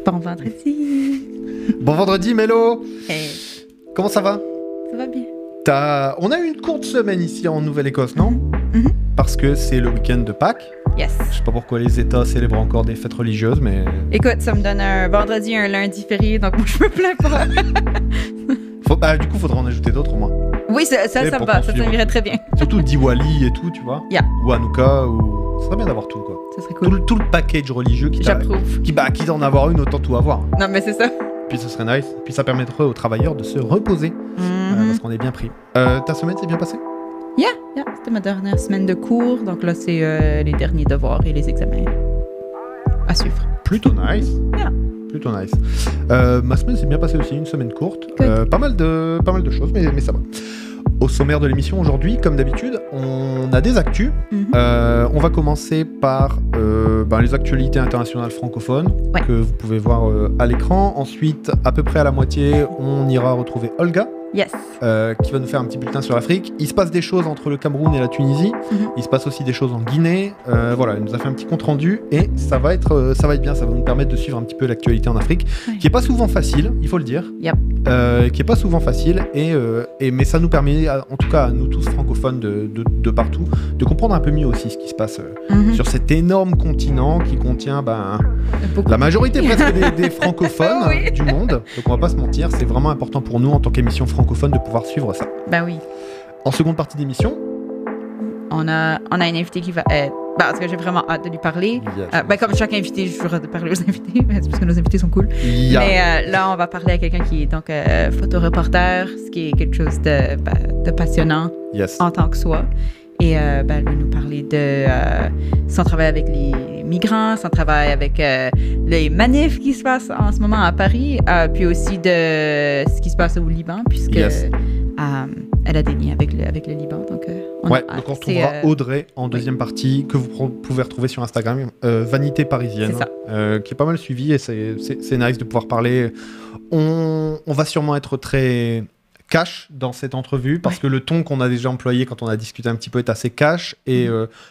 Bon vendredi. Bon vendredi, Mélo. Hey. Comment ça va? Ça va bien. On a eu une courte semaine ici en Nouvelle-Écosse, non? Mm-hmm. Parce que c'est le week-end de Pâques. Yes. Je sais pas pourquoi les États célèbrent encore des fêtes religieuses, mais... Écoute, ça me donne un vendredi et un lundi férié, donc moi je me plains pas. Du coup, faudra en ajouter d'autres au moins. Oui, ça me va, ça m'irait très bien. Surtout Diwali et tout, tu vois. Yeah. Ou Hanouka, ou... Ça serait bien d'avoir tout, quoi. Ça serait cool. Tout le package religieux J'approuve. Qui d'en avoir une, autant tout avoir. Non, mais c'est ça. Puis ce serait nice. Puis ça permettrait aux travailleurs de se reposer. Parce qu'on est bien pris. Ta semaine s'est bien passée? Yeah. C'était ma dernière semaine de cours. Donc là, c'est les derniers devoirs et les examens à suivre. Plutôt nice. Yeah. Plutôt nice. Ma semaine s'est bien passée aussi, une semaine courte. Pas mal de choses, mais ça va. Au sommaire de l'émission aujourd'hui, comme d'habitude, on a des actus. On va commencer par les actualités internationales francophones que vous pouvez voir à l'écran. Ensuite, à peu près à la moitié, on ira retrouver Olga. Yes. Qui va nous faire un petit bulletin sur l'Afrique. Il se passe des choses entre le Cameroun et la Tunisie. Il se passe aussi des choses en Guinée. Voilà, elle nous a fait un petit compte rendu et ça va être bien. Ça va nous permettre de suivre un petit peu l'actualité en Afrique, qui est pas souvent facile, il faut le dire. Yep. Qui est pas souvent facile mais ça nous permet, en tout cas à nous tous francophones de partout, de comprendre un peu mieux aussi ce qui se passe sur cet énorme continent qui contient la majorité presque des francophones du monde. Donc on va pas se mentir, c'est vraiment important pour nous en tant qu'émission francophone de pouvoir suivre ça. Ben oui. En seconde partie d'émission, on a une invitée qui va... parce que j'ai vraiment hâte de lui parler. Comme chaque invité, je veux parler aux invités, parce que nos invités sont cool. Mais là, on va parler à quelqu'un qui est donc photoreporter, ce qui est quelque chose de passionnant en tant que soi. Et elle va nous parler de son travail avec les migrants, son travail avec les manifs qui se passent en ce moment à Paris, puis aussi de ce qui se passe au Liban, puisque elle a des liens avec le Liban. Donc, on retrouvera Audrey en deuxième partie, que vous pouvez retrouver sur Instagram, Vanité Parisienne, qui est pas mal suivie, et c'est nice de pouvoir parler. On va sûrement être très... cash dans cette entrevue parce que le ton qu'on a déjà employé quand on a discuté un petit peu est assez cash et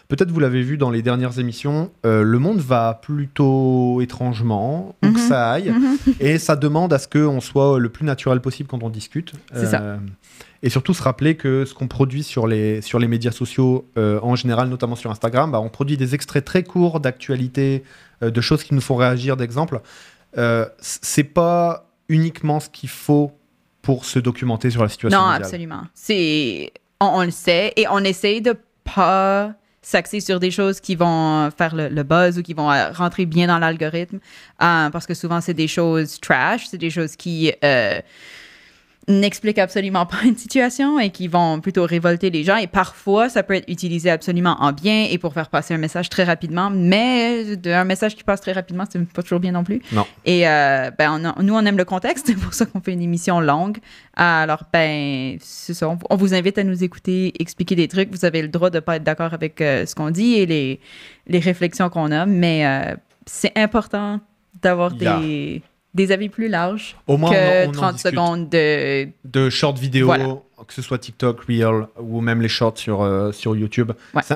peut-être vous l'avez vu dans les dernières émissions, le monde va plutôt étrangement où que ça aille et ça demande à ce qu'on soit le plus naturel possible quand on discute. C'est ça. Et surtout se rappeler que ce qu'on produit sur les médias sociaux en général, notamment sur Instagram, on produit des extraits très courts d'actualités, de choses qui nous font réagir, d'exemples. C'est pas uniquement ce qu'il faut pour se documenter sur la situation mondiale. Non, absolument. On le sait et on essaye de pas s'axer sur des choses qui vont faire le buzz ou qui vont rentrer bien dans l'algorithme parce que souvent, c'est des choses trash, c'est des choses qui n'expliquent absolument pas une situation et qui vont plutôt révolter les gens. Et parfois, ça peut être utilisé absolument en bien et pour faire passer un message très rapidement, mais un message qui passe très rapidement, c'est pas toujours bien non plus. Non. Et nous, on aime le contexte, c'est pour ça qu'on fait une émission longue. Alors, c'est ça, on vous invite à nous écouter, expliquer des trucs. Vous avez le droit de pas être d'accord avec ce qu'on dit et les réflexions qu'on a, mais c'est important d'avoir des avis plus larges au moins, que on 30 secondes de short vidéo, que ce soit TikTok, Reel ou même les shorts sur YouTube.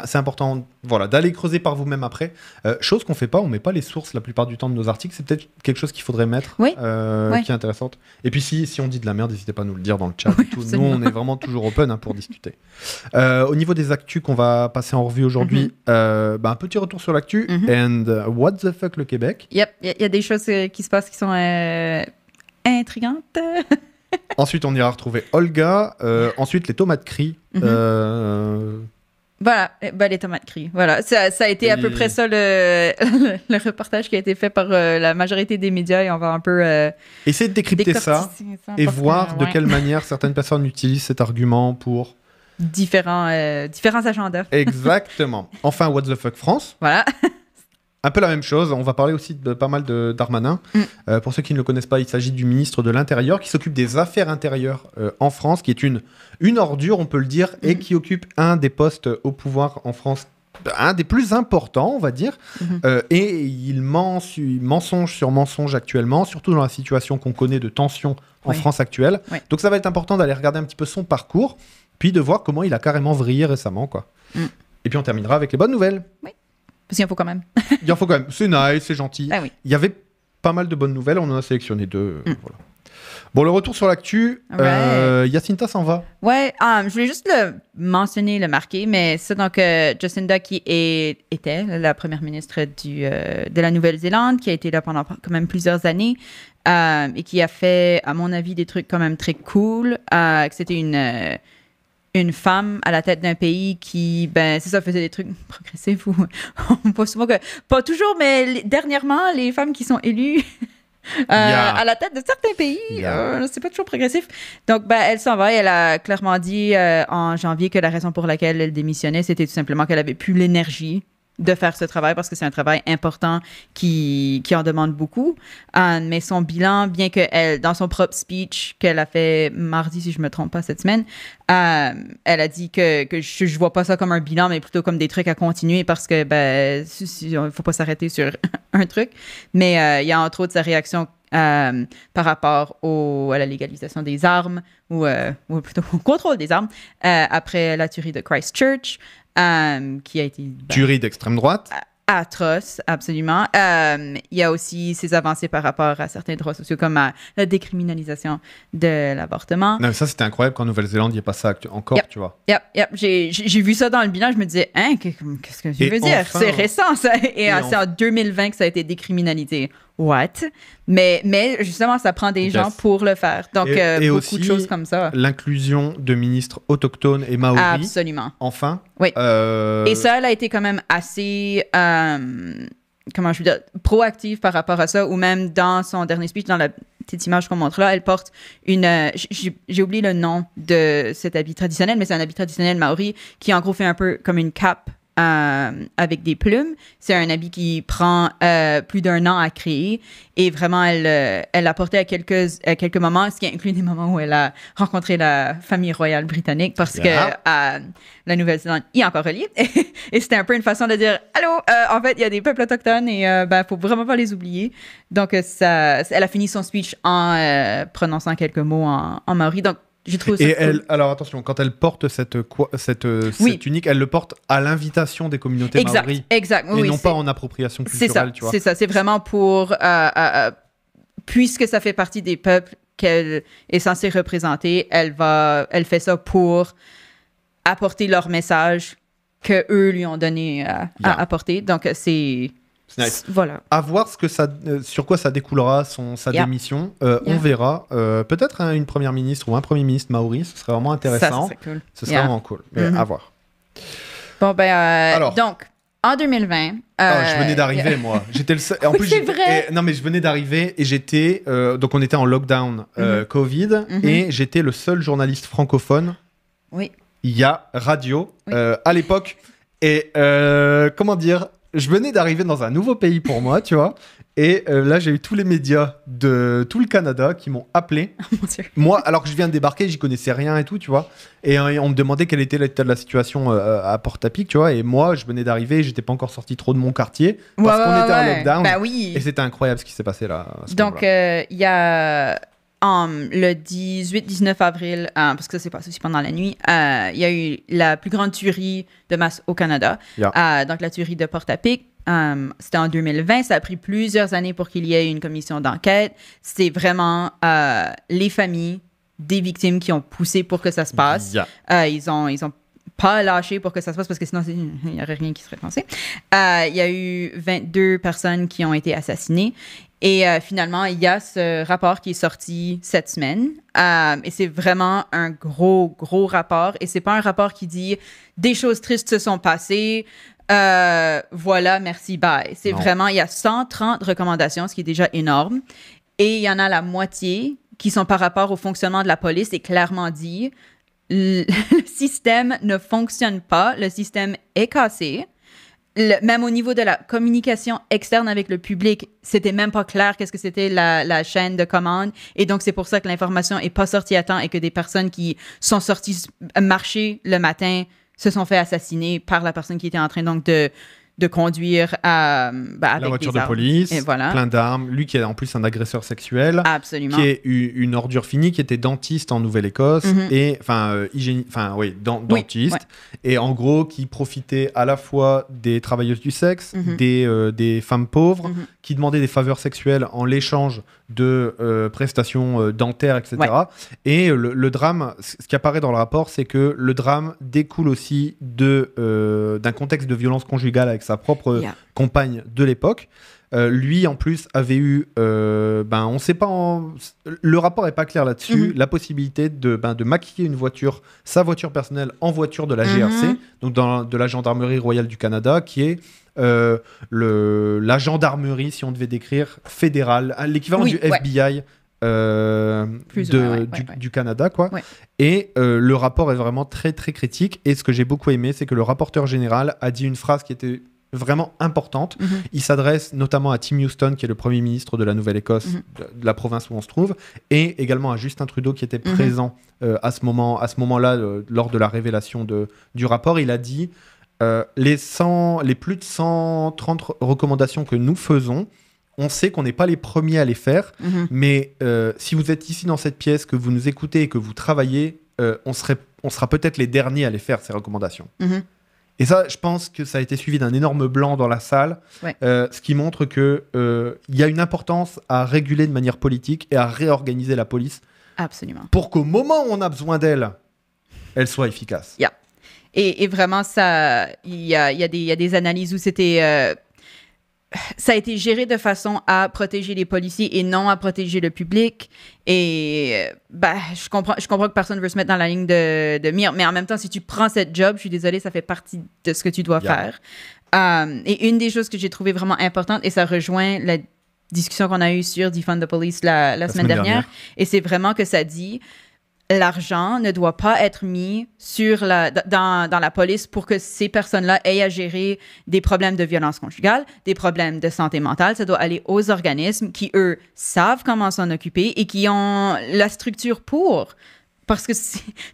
C'est important d'aller creuser par vous-même après. Chose qu'on fait pas, on met pas les sources la plupart du temps de nos articles. C'est peut-être quelque chose qu'il faudrait mettre, qui est intéressante. Et puis si on dit de la merde, n'hésitez pas à nous le dire dans le chat. Nous, on est vraiment toujours open pour discuter. Au niveau des actus qu'on va passer en revue aujourd'hui, un petit retour sur l'actu. And what the fuck le Québec. Yep, il y a des choses qui se passent qui sont intrigantes. Ensuite, on ira retrouver Olga. Ensuite, les tomates cris. Voilà, les tomates cris. Voilà, ça a été à peu près ça le reportage qui a été fait par la majorité des médias et on va un peu essayer de décrypter ça et voir de quelle manière certaines personnes utilisent cet argument pour différents agendas. Exactement. Enfin, What the fuck France. Voilà. Un peu la même chose, on va parler aussi de pas mal de Darmanin. Pour ceux qui ne le connaissent pas, il s'agit du ministre de l'Intérieur qui s'occupe des affaires intérieures en France, qui est une ordure, on peut le dire, et qui occupe un des postes au pouvoir en France, un des plus importants, on va dire. Et il mensonge sur mensonge actuellement, surtout dans la situation qu'on connaît de tension en France actuelle. Donc ça va être important d'aller regarder un petit peu son parcours, puis de voir comment il a carrément vrillé récemment, quoi. Et puis on terminera avec les bonnes nouvelles. Oui. Parce qu'il en faut quand même. Il en faut quand même. C'est nice, c'est gentil. Ah oui. Il y avait pas mal de bonnes nouvelles. On en a sélectionné 2. Voilà. Bon, le retour sur l'actu. Jacinta s'en va. Ouais, je voulais juste le mentionner, le marquer, mais c'est donc Jacinda qui était la première ministre de la Nouvelle-Zélande, qui a été là pendant quand même plusieurs années et qui a fait, à mon avis, des trucs quand même très cool. Que c'était une femme à la tête d'un pays qui, c'est ça, faisait des trucs progressifs. On voit souvent que, pas toujours, mais dernièrement, les femmes qui sont élues... à la tête de certains pays, c'est pas toujours progressif. Donc, elle s'en va et elle a clairement dit en janvier que la raison pour laquelle elle démissionnait, c'était tout simplement qu'elle avait plus l'énergie de faire ce travail parce que c'est un travail important qui en demande beaucoup. Mais son bilan, bien qu'elle, dans son propre speech qu'elle a fait mardi, si je me trompe pas, cette semaine, elle a dit que je vois pas ça comme un bilan, mais plutôt comme des trucs à continuer parce que, il faut pas s'arrêter sur un truc. Mais il y a entre autres sa réaction par rapport à la légalisation des armes ou plutôt au contrôle des armes après la tuerie de Christchurch. Qui a été... tuerie d'extrême droite. Atroce, absolument. Il y a aussi ses avancées par rapport à certains droits sociaux, comme la décriminalisation de l'avortement. Non, mais ça, c'était incroyable qu'en Nouvelle-Zélande, il n'y ait pas ça encore, tu vois. J'ai vu ça dans le bilan, je me disais, qu'est-ce que tu veux dire? Enfin, c'est récent, ça. Et c'est en 2020 que ça a été décriminalisé. What? Mais justement, ça prend des gens pour le faire. Donc, et beaucoup aussi, de choses comme ça. L'inclusion de ministres autochtones et maoris. Absolument. Enfin. Oui. Et ça, elle a été quand même assez... comment je veux dire, proactive par rapport à ça, ou même dans son dernier speech, dans la petite image qu'on montre là, elle porte j'ai oublié le nom de cet habit traditionnel, mais c'est un habit traditionnel maori qui en gros fait un peu comme une cape avec des plumes. C'est un habit qui prend plus d'1 an à créer et vraiment elle l'a porté à quelques moments, ce qui inclut des moments où elle a rencontré la famille royale britannique parce que la Nouvelle-Zélande y est encore reliée et c'était un peu une façon de dire allô, en fait il y a des peuples autochtones et faut vraiment pas les oublier. Donc elle a fini son speech en prononçant quelques mots en maori. Donc j'ai trouvé ça cool. Elle, alors attention, quand elle porte cette tunique, elle le porte à l'invitation des communautés maoris. Exact. Et non pas en appropriation culturelle, tu vois. C'est ça, c'est vraiment pour... puisque ça fait partie des peuples qu'elle est censée représenter, elle fait ça pour apporter leur message qu'eux lui ont donné à apporter. Donc, c'est nice. Voilà. À voir sur quoi ça découlera sa démission. On verra. Peut-être une première ministre ou un premier ministre maori, ce serait vraiment intéressant. Ça serait cool. Ce serait vraiment cool. Mais à voir. Bon, alors, donc, en 2020... je venais d'arriver, moi. J'étais le seul... En plus, c'est vrai. Non, mais je venais d'arriver et j'étais... donc, on était en lockdown Covid et j'étais le seul journaliste francophone. Oui. Il y a radio à l'époque. Et comment dire... Je venais d'arriver dans un nouveau pays pour moi, tu vois. Et là, j'ai eu tous les médias de tout le Canada qui m'ont appelé. Oh, mon Dieu. Moi, alors que je viens de débarquer, j'y connaissais rien et tout, tu vois. Et on me demandait quel était l'état de la situation à Portapique, tu vois. Et moi, je venais d'arriver, j'étais pas encore sorti trop de mon quartier parce qu'on était en lockdown. Bah oui. Et c'était incroyable ce qui s'est passé là. Donc, il y a... le 18-19 avril, parce que ça s'est passé aussi pendant la nuit, il y a eu la plus grande tuerie de masse au Canada. Donc, la tuerie de Portapique. C'était en 2020. Ça a pris plusieurs années pour qu'il y ait une commission d'enquête. C'est vraiment les familles des victimes qui ont poussé pour que ça se passe. Ils ont pas lâché pour que ça se passe parce que sinon, il n'y aurait rien qui serait pensé. Il y a eu 22 personnes qui ont été assassinées. Et finalement, il y a ce rapport qui est sorti cette semaine. Et c'est vraiment un gros, gros rapport. Et c'est pas un rapport qui dit « des choses tristes se sont passées, voilà, merci, bye ». C'est vraiment, il y a 130 recommandations, ce qui est déjà énorme. Et il y en a la moitié qui sont par rapport au fonctionnement de la police et clairement dit « le système ne fonctionne pas, le système est cassé ». Même au niveau de la communication externe avec le public, c'était même pas clair qu'est-ce que c'était la chaîne de commande. Et donc, c'est pour ça que l'information est pas sortie à temps et que des personnes qui sont sorties marcher le matin se sont fait assassiner par la personne qui était en train donc de de conduire avec la voiture de police, plein d'armes. Lui qui est en plus un agresseur sexuel. Absolument. Qui est une ordure finie, qui était dentiste en Nouvelle-Écosse. Et, dentiste. Oui. Et en gros, qui profitait à la fois des travailleuses du sexe, des femmes pauvres, qui demandaient des faveurs sexuelles en l'échange de prestations dentaires, etc. Ouais. Et le drame, ce qui apparaît dans le rapport, c'est que le drame découle aussi d'un contexte de violence conjugale avec sa propre compagne de l'époque. Lui, en plus, avait eu, on ne sait pas, le rapport n'est pas clair là-dessus, la possibilité de maquiller sa voiture personnelle en voiture de la GRC, donc de la Gendarmerie royale du Canada, qui est la gendarmerie, si on devait décrire, fédérale, l'équivalent du FBI du Canada, quoi. Ouais. Et le rapport est vraiment très, très critique. Et ce que j'ai beaucoup aimé, c'est que le rapporteur général a dit une phrase qui était vraiment importante. Il s'adresse notamment à Tim Houston, qui est le premier ministre de la Nouvelle-Écosse, de la province où on se trouve, et également à Justin Trudeau, qui était présent à ce moment-là, lors de la révélation du rapport. Il a dit les plus de 130 recommandations que nous faisons, on sait qu'on n'est pas les premiers à les faire, mais si vous êtes ici dans cette pièce, que vous nous écoutez et que vous travaillez, on sera peut-être les derniers à les faire, ces recommandations. Et ça, je pense que ça a été suivi d'un énorme blanc dans la salle, ce qui montre qu'il y a une importance à réguler de manière politique et à réorganiser la police. Absolument. Pour qu'au moment où on a besoin d'elle, elle soit efficace. Yeah. Et vraiment, il y a des analyses où c'était... ça a été géré de façon à protéger les policiers et non à protéger le public. Et je comprends que personne ne veut se mettre dans la ligne de mire, mais en même temps, si tu prends cette job, je suis désolée, ça fait partie de ce que tu dois faire. Et une des choses que j'ai trouvé vraiment importante, et ça rejoint la discussion qu'on a eue sur Defund the Police la semaine dernière, et c'est vraiment que ça dit... L'argent ne doit pas être mis dans la police pour que ces personnes-là aient à gérer des problèmes de violence conjugale, des problèmes de santé mentale. Ça doit aller aux organismes qui, eux, savent comment s'en occuper et qui ont la structure pour. Parce que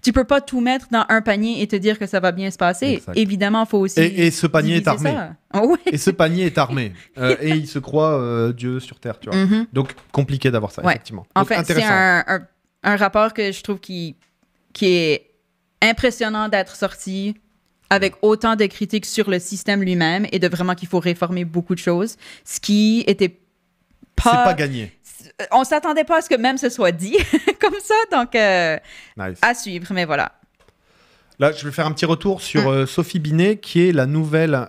tu peux pas tout mettre dans un panier et te dire que ça va bien se passer. Exact. Évidemment, il faut aussi... Et ce panier est armé. Oh, oui. Et ce panier est armé. Et il se croit Dieu sur Terre, tu vois. Donc, compliqué d'avoir ça, effectivement. En fait, c'est un rapport que je trouve qui est impressionnant d'être sorti avec autant de critiques sur le système lui-même et de vraiment qu'il faut réformer beaucoup de choses, ce qui était pas... C'est pas gagné. On s'attendait pas à ce que même ce soit dit comme ça, donc à suivre, mais voilà. Là, je vais faire un petit retour sur Sophie Binet, qui est la nouvelle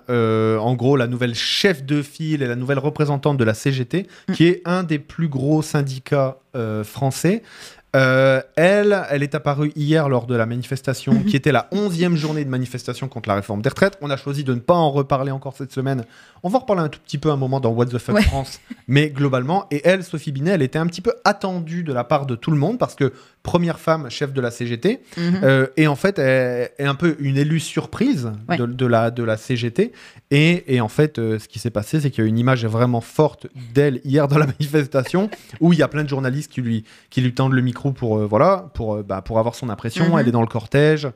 chef de file et la nouvelle représentante de la CGT, qui est un des plus gros syndicats français. Elle est apparue hier lors de la manifestation, qui était la 11e journée de manifestation contre la réforme des retraites. On a choisi de ne pas en reparler encore cette semaine. On va en reparler un tout petit peu un moment dans What the Fuck France, mais globalement. Et elle, Sophie Binet, elle était un petit peu attendue de la part de tout le monde parce que première femme chef de la CGT, et en fait, elle est un peu une élue surprise de la CGT. Et en fait, ce qui s'est passé, c'est qu'il y a une image vraiment forte d'elle hier dans la manifestation, où il y a plein de journalistes qui lui tendent le micro pour avoir son impression. Elle est dans le cortège.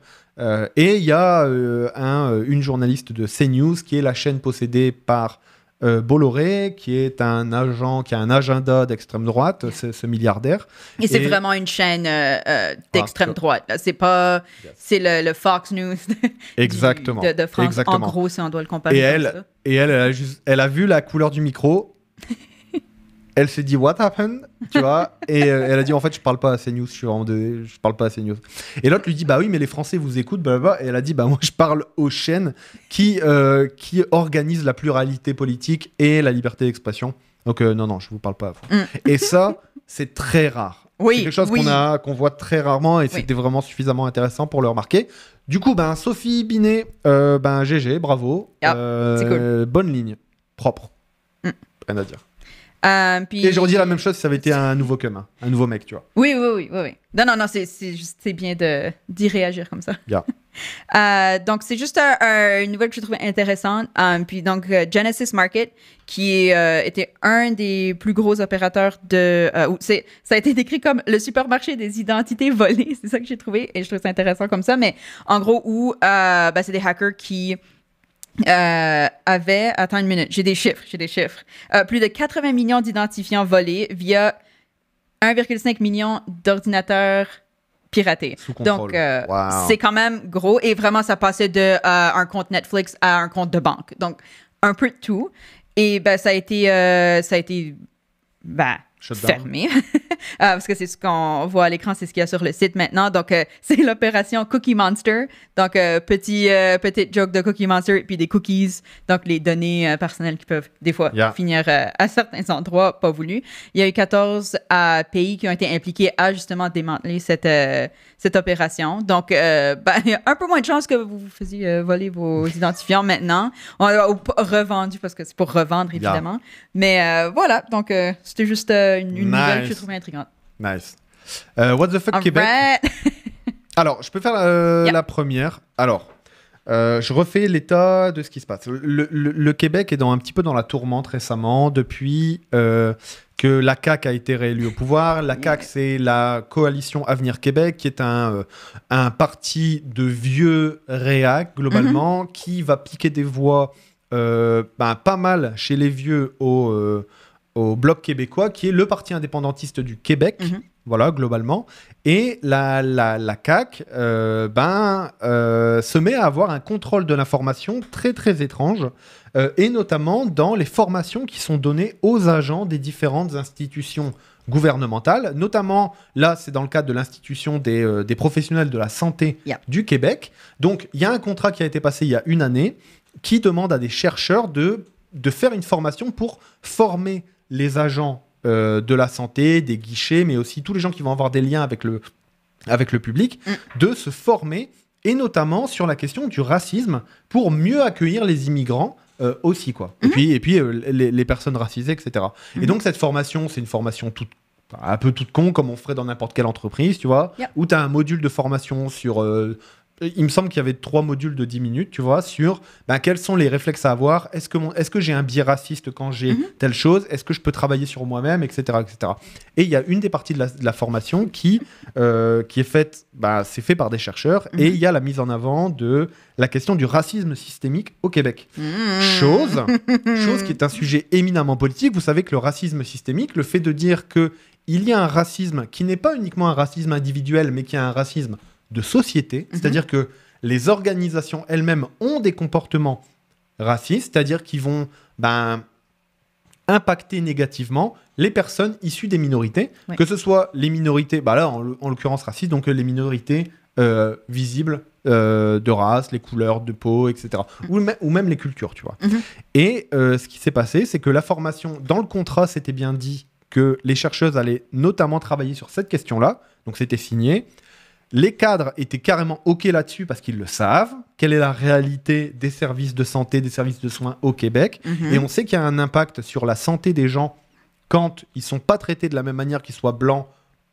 Et il y a une journaliste de CNews, qui est la chaîne possédée par Bolloré, qui est un agent qui a un agenda d'extrême droite, ce milliardaire. Et c'est vraiment une chaîne d'extrême droite. Là. C'est pas, c'est le Fox News Exactement. de France. Exactement. En gros, si on doit le comparer. Et elle a vu la couleur du micro. Elle s'est dit what happened, tu vois, et elle a dit en fait je parle pas à CNews, je parle pas à CNews. Et l'autre lui dit bah oui mais les Français vous écoutent, blablabla. Et elle a dit bah moi je parle aux chaînes qui organisent la pluralité politique et la liberté d'expression. Donc non je vous parle pas à vous. Et ça c'est très rare. Oui, c'est quelque chose qu'on voit très rarement et c'était vraiment suffisamment intéressant pour le remarquer. Du coup Sophie Binet, GG, bravo, c'est cool. Bonne ligne, propre, rien à dire. Puis... Et j'aurais dit la même chose si ça avait été un nouveau un nouveau mec, tu vois. Oui. Non, c'est bien d'y réagir comme ça. Yeah. Donc, c'est juste une nouvelle que je trouvais intéressante. Puis donc, Genesis Market, qui était un des plus gros opérateurs ça a été décrit comme le supermarché des identités volées. C'est ça que j'ai trouvé et je trouve ça intéressant comme ça. Mais en gros, où c'est des hackers qui avait... Attends une minute, j'ai des chiffres. Plus de 80 millions d'identifiants volés via 1,5 million d'ordinateurs piratés. Donc, c'est quand même gros. Et vraiment, ça passait de un compte Netflix à un compte de banque. Donc, un peu de tout. Et ben, ça a été fermé. Parce que c'est ce qu'on voit à l'écran, c'est ce qu'il y a sur le site maintenant. Donc, c'est l'opération Cookie Monster. Donc, petite joke de Cookie Monster, puis des cookies. Donc, les données personnelles qui peuvent, des fois, finir à certains endroits pas voulus. Il y a eu 14 pays qui ont été impliqués à, justement, démanteler cette opération. Donc, il y a un peu moins de chances que vous vous faisiez voler vos identifiants maintenant. On a revendu, parce que c'est pour revendre, évidemment. Mais voilà, donc, c'était juste une nouvelle que je trouvais intrigante. Nice. What the fuck Québec. Alors, je peux faire la première. Alors, je refais l'état de ce qui se passe. Le Québec est un petit peu dans la tourmente récemment depuis que la CAQ a été réélue au pouvoir. La CAQ, c'est la Coalition Avenir Québec, qui est un parti de vieux réac, globalement, qui va piquer des voix pas mal chez les vieux au Bloc québécois, qui est le parti indépendantiste du Québec, voilà, globalement. Et la CAQ se met à avoir un contrôle de l'information très, très étrange, et notamment dans les formations qui sont données aux agents des différentes institutions gouvernementales. Notamment, là, c'est dans le cadre de l'institution des professionnels de la santé du Québec. Donc, il y a un contrat qui a été passé il y a une année qui demande à des chercheurs de faire une formation pour former les agents de la santé, des guichets, mais aussi tous les gens qui vont avoir des liens avec le public, de se former, et notamment sur la question du racisme, pour mieux accueillir les immigrants aussi, quoi. Et puis les personnes racisées, etc. Et donc, cette formation, c'est une formation un peu toute con, comme on ferait dans n'importe quelle entreprise, tu vois, où tu as un module de formation sur... il me semble qu'il y avait 3 modules de 10 minutes, tu vois, sur quels sont les réflexes à avoir, est-ce que j'ai un biais raciste quand j'ai telle chose, est-ce que je peux travailler sur moi-même, etc., etc. Et il y a une des parties de la formation qui est faite, c'est fait par des chercheurs, et il y a la mise en avant de la question du racisme systémique au Québec. Chose qui est un sujet éminemment politique. Vous savez que le racisme systémique, le fait de dire qu'il y a un racisme qui n'est pas uniquement un racisme individuel, mais qui est un racisme de société, c'est-à-dire que les organisations elles-mêmes ont des comportements racistes, c'est-à-dire qu'ils vont impacter négativement les personnes issues des minorités, que ce soit les minorités, là en l'occurrence racistes, donc les minorités visibles de race, les couleurs de peau, etc. Ou même les cultures, tu vois. Et ce qui s'est passé, c'est que la formation, dans le contrat, c'était bien dit que les chercheuses allaient notamment travailler sur cette question-là, donc c'était signé. Les cadres étaient carrément OK là-dessus parce qu'ils le savent. Quelle est la réalité des services de santé, des services de soins au Québec. Et on sait qu'il y a un impact sur la santé des gens quand ils ne sont pas traités de la même manière qu'ils soient blancs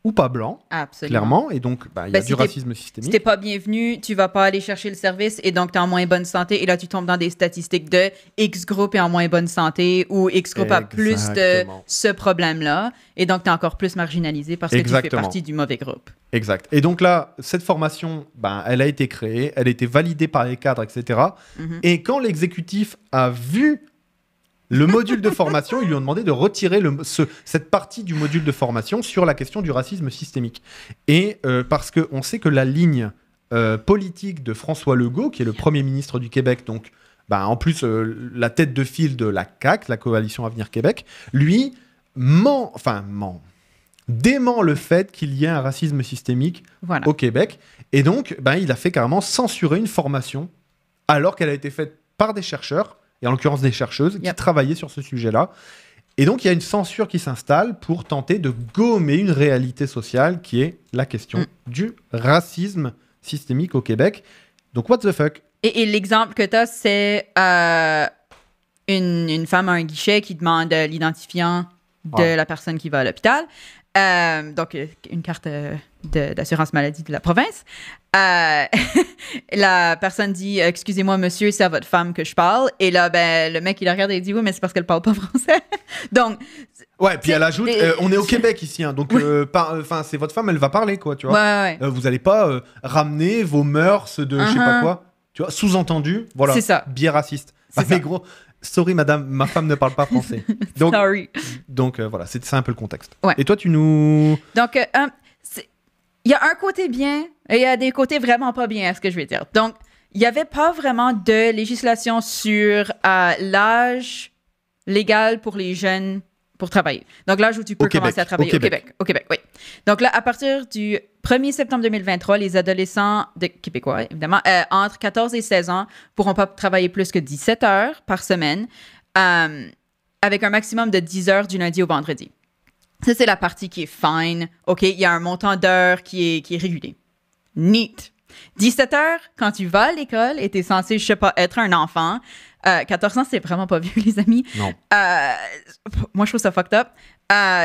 ou pas blancs. Absolument. Clairement. Et donc, il y a du racisme systémique. Si t'es pas bienvenu, tu vas pas aller chercher le service et donc tu es en moins bonne santé. Et là, tu tombes dans des statistiques de X groupe est en moins bonne santé ou X groupe a plus de ce problème-là. Et donc, tu es encore plus marginalisé parce que tu fais partie du mauvais groupe. Exact. Et donc là, cette formation, elle a été créée, elle a été validée par les cadres, etc. Et quand l'exécutif a vu le module de formation, ils lui ont demandé de retirer cette partie du module de formation sur la question du racisme systémique. Et parce qu'on sait que la ligne politique de François Legault, qui est le Premier ministre du Québec, donc en plus la tête de file de la CAQ, la Coalition Avenir Québec, lui dément le fait qu'il y ait un racisme systémique au Québec. Et donc, il a fait carrément censurer une formation alors qu'elle a été faite par des chercheurs, et en l'occurrence des chercheuses, qui travaillaient sur ce sujet-là. Et donc, il y a une censure qui s'installe pour tenter de gommer une réalité sociale qui est la question du racisme systémique au Québec. Donc, what the fuck? Et l'exemple que tu as, c'est une femme à un guichet qui demande l'identifiant de la personne qui va à l'hôpital. Donc, une carte d'assurance maladie de la province. La personne dit « Excusez-moi, monsieur, c'est à votre femme que je parle. » Et là, le mec, il la regarde et il dit « Oui, mais c'est parce qu'elle parle pas français. » Donc... Ouais, puis elle ajoute « On est au Québec ici, hein, donc c'est votre femme, elle va parler, quoi, tu vois. Vous allez pas ramener vos mœurs de je sais pas quoi. Tu vois, sous-entendu, voilà, biais raciste. mais gros, sorry madame, ma femme ne parle pas français. Donc, sorry. Donc voilà, c'est un peu le contexte. Ouais. Et toi, tu nous... Donc, il y a un côté bien et il y a des côtés vraiment pas bien, à ce que je vais dire. Donc, il n'y avait pas vraiment de législation sur l'âge légal pour les jeunes pour travailler. Donc, l'âge où tu peux commencer à travailler au Québec. Au Québec, oui. Donc là, à partir du 1er septembre 2023, les adolescents québécois, évidemment, entre 14 et 16 ans, pourront pas travailler plus que 17 heures par semaine, avec un maximum de 10 heures du lundi au vendredi. Ça, c'est la partie qui est fine. OK, il y a un montant d'heures qui est régulé. Neat. 17 heures, quand tu vas à l'école et tu es censé, je sais pas, être un enfant. 14 ans, c'est vraiment pas vieux, les amis. Non. Moi, je trouve ça fucked up.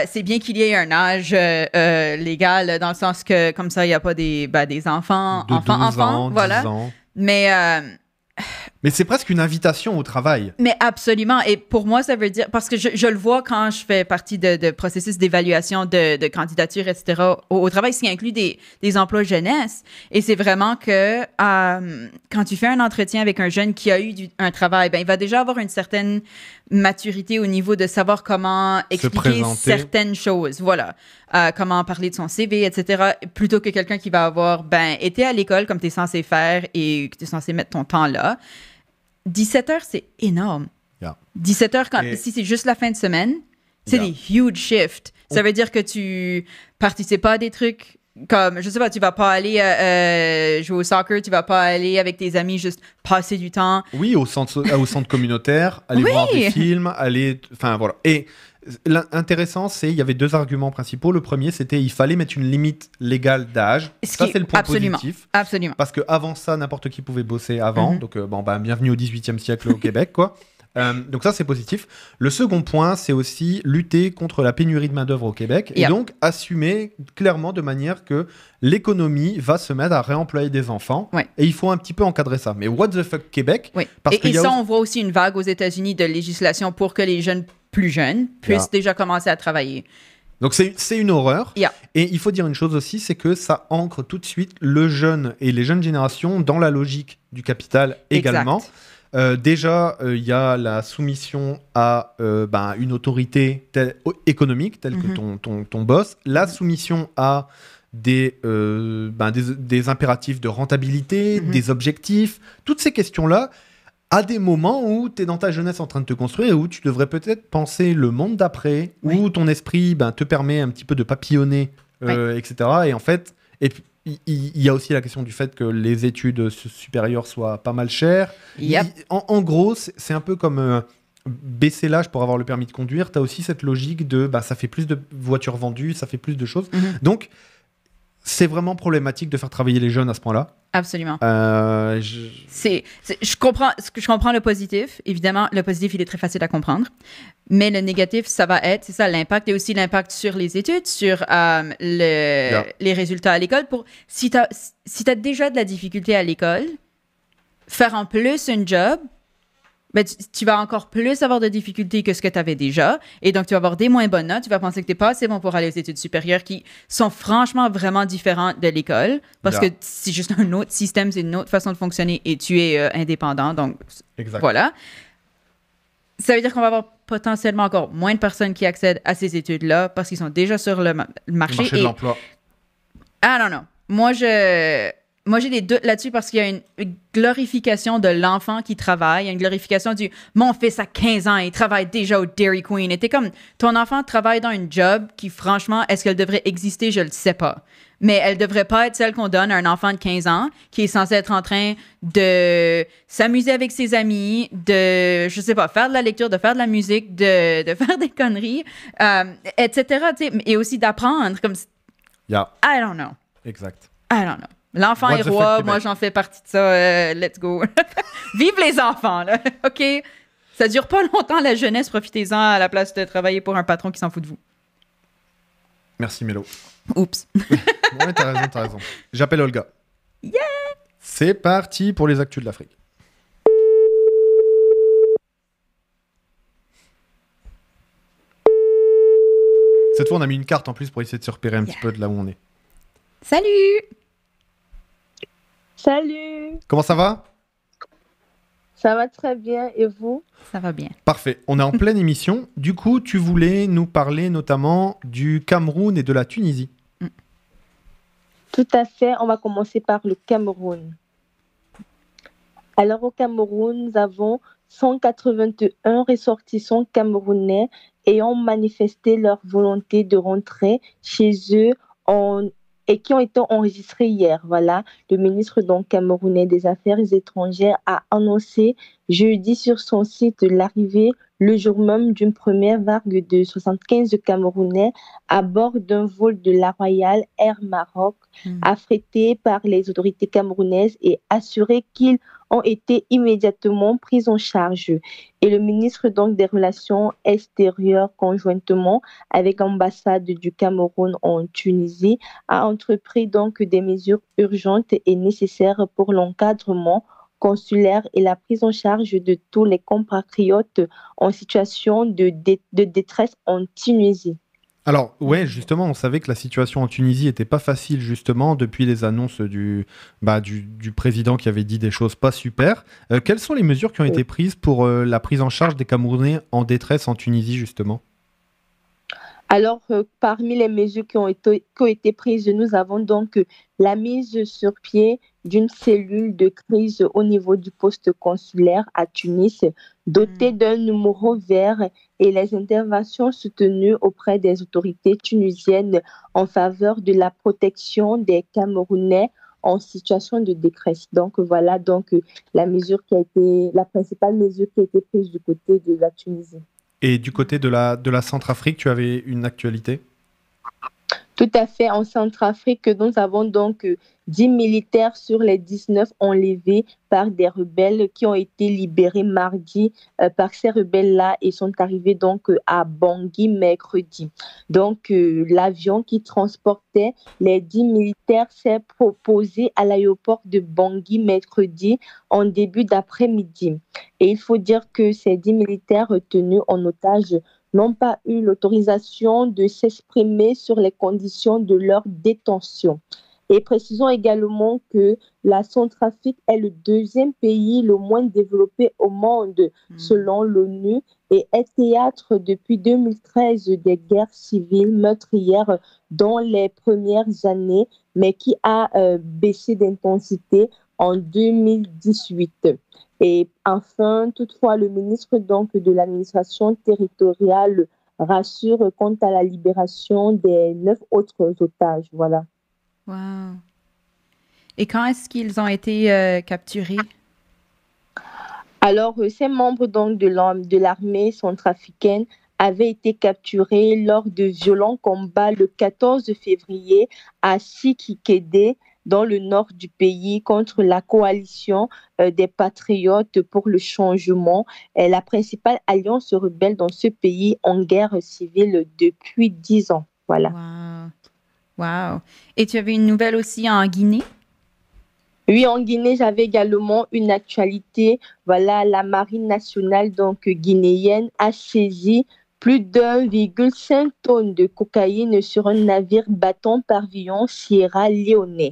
C'est bien qu'il y ait un âge légal, dans le sens que, comme ça, il n'y a pas des enfants, de 12 ans, 10 voilà. ans. Mais c'est presque une invitation au travail. Mais absolument. Et pour moi, ça veut dire... Parce que je le vois quand je fais partie de processus d'évaluation de candidature, etc. au travail, ce qui inclut des emplois jeunesse. Et c'est vraiment que quand tu fais un entretien avec un jeune qui a eu un travail, ben, il va déjà avoir une certaine maturité au niveau de savoir comment expliquer certaines choses. Voilà. Comment parler de son CV, etc. Plutôt que quelqu'un qui va avoir été à l'école comme tu es censé faire et que tu es censé mettre ton temps là. 17 heures, c'est énorme. Yeah. 17 heures, si c'est juste la fin de semaine, c'est des huge shifts. Ça veut dire que tu participes pas à des trucs comme, je sais pas, tu vas pas aller jouer au soccer, tu vas pas aller avec tes amis juste passer du temps. Oui, au centre communautaire, aller voir des films, enfin voilà. Et l'intéressant, il y avait 2 arguments principaux. Le premier, c'était il fallait mettre une limite légale d'âge. Ça, c'est le point positif. Absolument. Parce qu'avant ça, n'importe qui pouvait bosser avant. Donc, bienvenue au 18e siècle au Québec, quoi. Donc ça, c'est positif. Le second point, c'est aussi lutter contre la pénurie de main-d'œuvre au Québec et donc assumer clairement de manière que l'économie va se mettre à réemployer des enfants. Ouais. Et il faut un petit peu encadrer ça. Mais what the fuck Québec? Oui. On voit aussi une vague aux États-Unis de législation pour que les jeunes plus jeunes puissent déjà commencer à travailler. Donc c'est une horreur. Yeah. Et il faut dire une chose aussi, c'est que ça ancre tout de suite le jeune et les jeunes générations dans la logique du capital également. Exact. Déjà, il y a la soumission à une autorité économique telle que ton boss, la soumission à des impératifs de rentabilité, des objectifs, toutes ces questions-là, à des moments où tu es dans ta jeunesse en train de te construire et où tu devrais peut-être penser le monde d'après, où ton esprit te permet un petit peu de papillonner, etc. Et en fait... Il y a aussi la question du fait que les études supérieures soient pas mal chères. Yep. En gros, c'est un peu comme baisser l'âge pour avoir le permis de conduire. Tu as aussi cette logique de ça fait plus de voitures vendues, ça fait plus de choses. Donc, c'est vraiment problématique de faire travailler les jeunes à ce point-là. Absolument. Je comprends le positif. Évidemment, le positif, il est très facile à comprendre. Mais le négatif, ça va être, c'est ça, l'impact et aussi l'impact sur les études, sur les résultats à l'école. Si tu as déjà de la difficulté à l'école, faire en plus un job, tu vas encore plus avoir de difficultés que ce que tu avais déjà. Et donc, tu vas avoir des moins bonnes notes. Tu vas penser que tu n'es pas assez bon pour aller aux études supérieures qui sont franchement vraiment différentes de l'école. Parce que c'est juste un autre système, c'est une autre façon de fonctionner et tu es indépendant. Donc, voilà. Ça veut dire qu'on va avoir potentiellement encore moins de personnes qui accèdent à ces études-là parce qu'ils sont déjà sur le marché. Le marché de l'emploi. Ah non, non. Moi, j'ai des doutes là-dessus parce qu'il y a une glorification de l'enfant qui travaille. Il y a une glorification du « Mon fils a 15 ans, il travaille déjà au Dairy Queen. » Et t'es comme « Ton enfant travaille dans une job qui, franchement, est-ce qu'elle devrait exister? Je le sais pas. » Mais elle devrait pas être celle qu'on donne à un enfant de 15 ans qui est censé être en train de s'amuser avec ses amis, de, je sais pas, faire de la lecture, de faire de la musique, de faire des conneries, etc. Et aussi d'apprendre. Comme I don't know. Exact. I don't know. L'enfant est roi, moi j'en fais partie de ça, let's go. Vive les enfants, là, OK? Ça dure pas longtemps la jeunesse, profitez-en à la place de travailler pour un patron qui s'en fout de vous. Merci Mélo. Oups. Ouais, t'as raison. J'appelle Olga. Yeah! C'est parti pour les actus de l'Afrique. Cette fois, on a mis une carte en plus pour essayer de se repérer un petit peu de là où on est. Salut! Salut! Comment ça va? Ça va très bien, et vous? Ça va bien. Parfait, on est en pleine émission. Du coup, tu voulais nous parler notamment du Cameroun et de la Tunisie. Tout à fait, on va commencer par le Cameroun. Alors au Cameroun, nous avons 181 ressortissants camerounais ayant manifesté leur volonté de rentrer chez eux et qui ont été enregistrés hier. Voilà, le ministre donc camerounais des Affaires étrangères a annoncé jeudi sur son site l'arrivée le jour même d'une première vague de 75 Camerounais à bord d'un vol de la Royal Air Maroc affrété par les autorités camerounaises et assuré qu'ils ont été immédiatement pris en charge. Et le ministre donc des Relations extérieures, conjointement avec l'ambassade du Cameroun en Tunisie, a entrepris donc des mesures urgentes et nécessaires pour l'encadrement consulaire et la prise en charge de tous les compatriotes en situation de détresse en Tunisie. Alors, ouais, justement, on savait que la situation en Tunisie était pas facile, justement, depuis les annonces du président qui avait dit des choses pas super. Quelles sont les mesures qui ont été prises pour la prise en charge des Camerounais en détresse en Tunisie, justement ? Alors, parmi les mesures qui ont été prises, nous avons donc la mise sur pied d'une cellule de crise au niveau du poste consulaire à Tunis, dotée d'un numéro vert et les interventions soutenues auprès des autorités tunisiennes en faveur de la protection des Camerounais en situation de détresse. Donc, voilà la principale mesure qui a été prise du côté de la Tunisie. Et du côté de la Centrafrique, tu avais une actualité ? Tout à fait. En Centrafrique, nous avons donc 10 militaires sur les 19 enlevés par des rebelles qui ont été libérés mardi par ces rebelles-là et sont arrivés donc à Bangui mercredi. Donc, l'avion qui transportait les 10 militaires s'est proposé à l'aéroport de Bangui mercredi en début d'après-midi. Et il faut dire que ces 10 militaires retenus en otage n'ont pas eu l'autorisation de s'exprimer sur les conditions de leur détention. Et précisons également que la Centrafrique est le deuxième pays le moins développé au monde, selon l'ONU, et est théâtre depuis 2013 des guerres civiles meurtrières dans les premières années, mais qui a baissé d'intensité en 2018. Et enfin, toutefois, le ministre donc de l'administration territoriale rassure quant à la libération des 9 autres otages. Voilà. Wow. Et quand est-ce qu'ils ont été capturés? Alors, ces membres donc de l'armée centrafricaine avaient été capturés lors de violents combats le 14 février à Sikikede, dans le nord du pays, contre la coalition des patriotes pour le changement, la principale alliance rebelle dans ce pays en guerre civile depuis 10 ans. Voilà. Wow. Et tu avais une nouvelle aussi en Guinée? Oui, en Guinée, j'avais également une actualité. Voilà, la marine nationale donc guinéenne a saisi plus d'1,5 tonnes de cocaïne sur un navire battant pavillon Sierra Leone.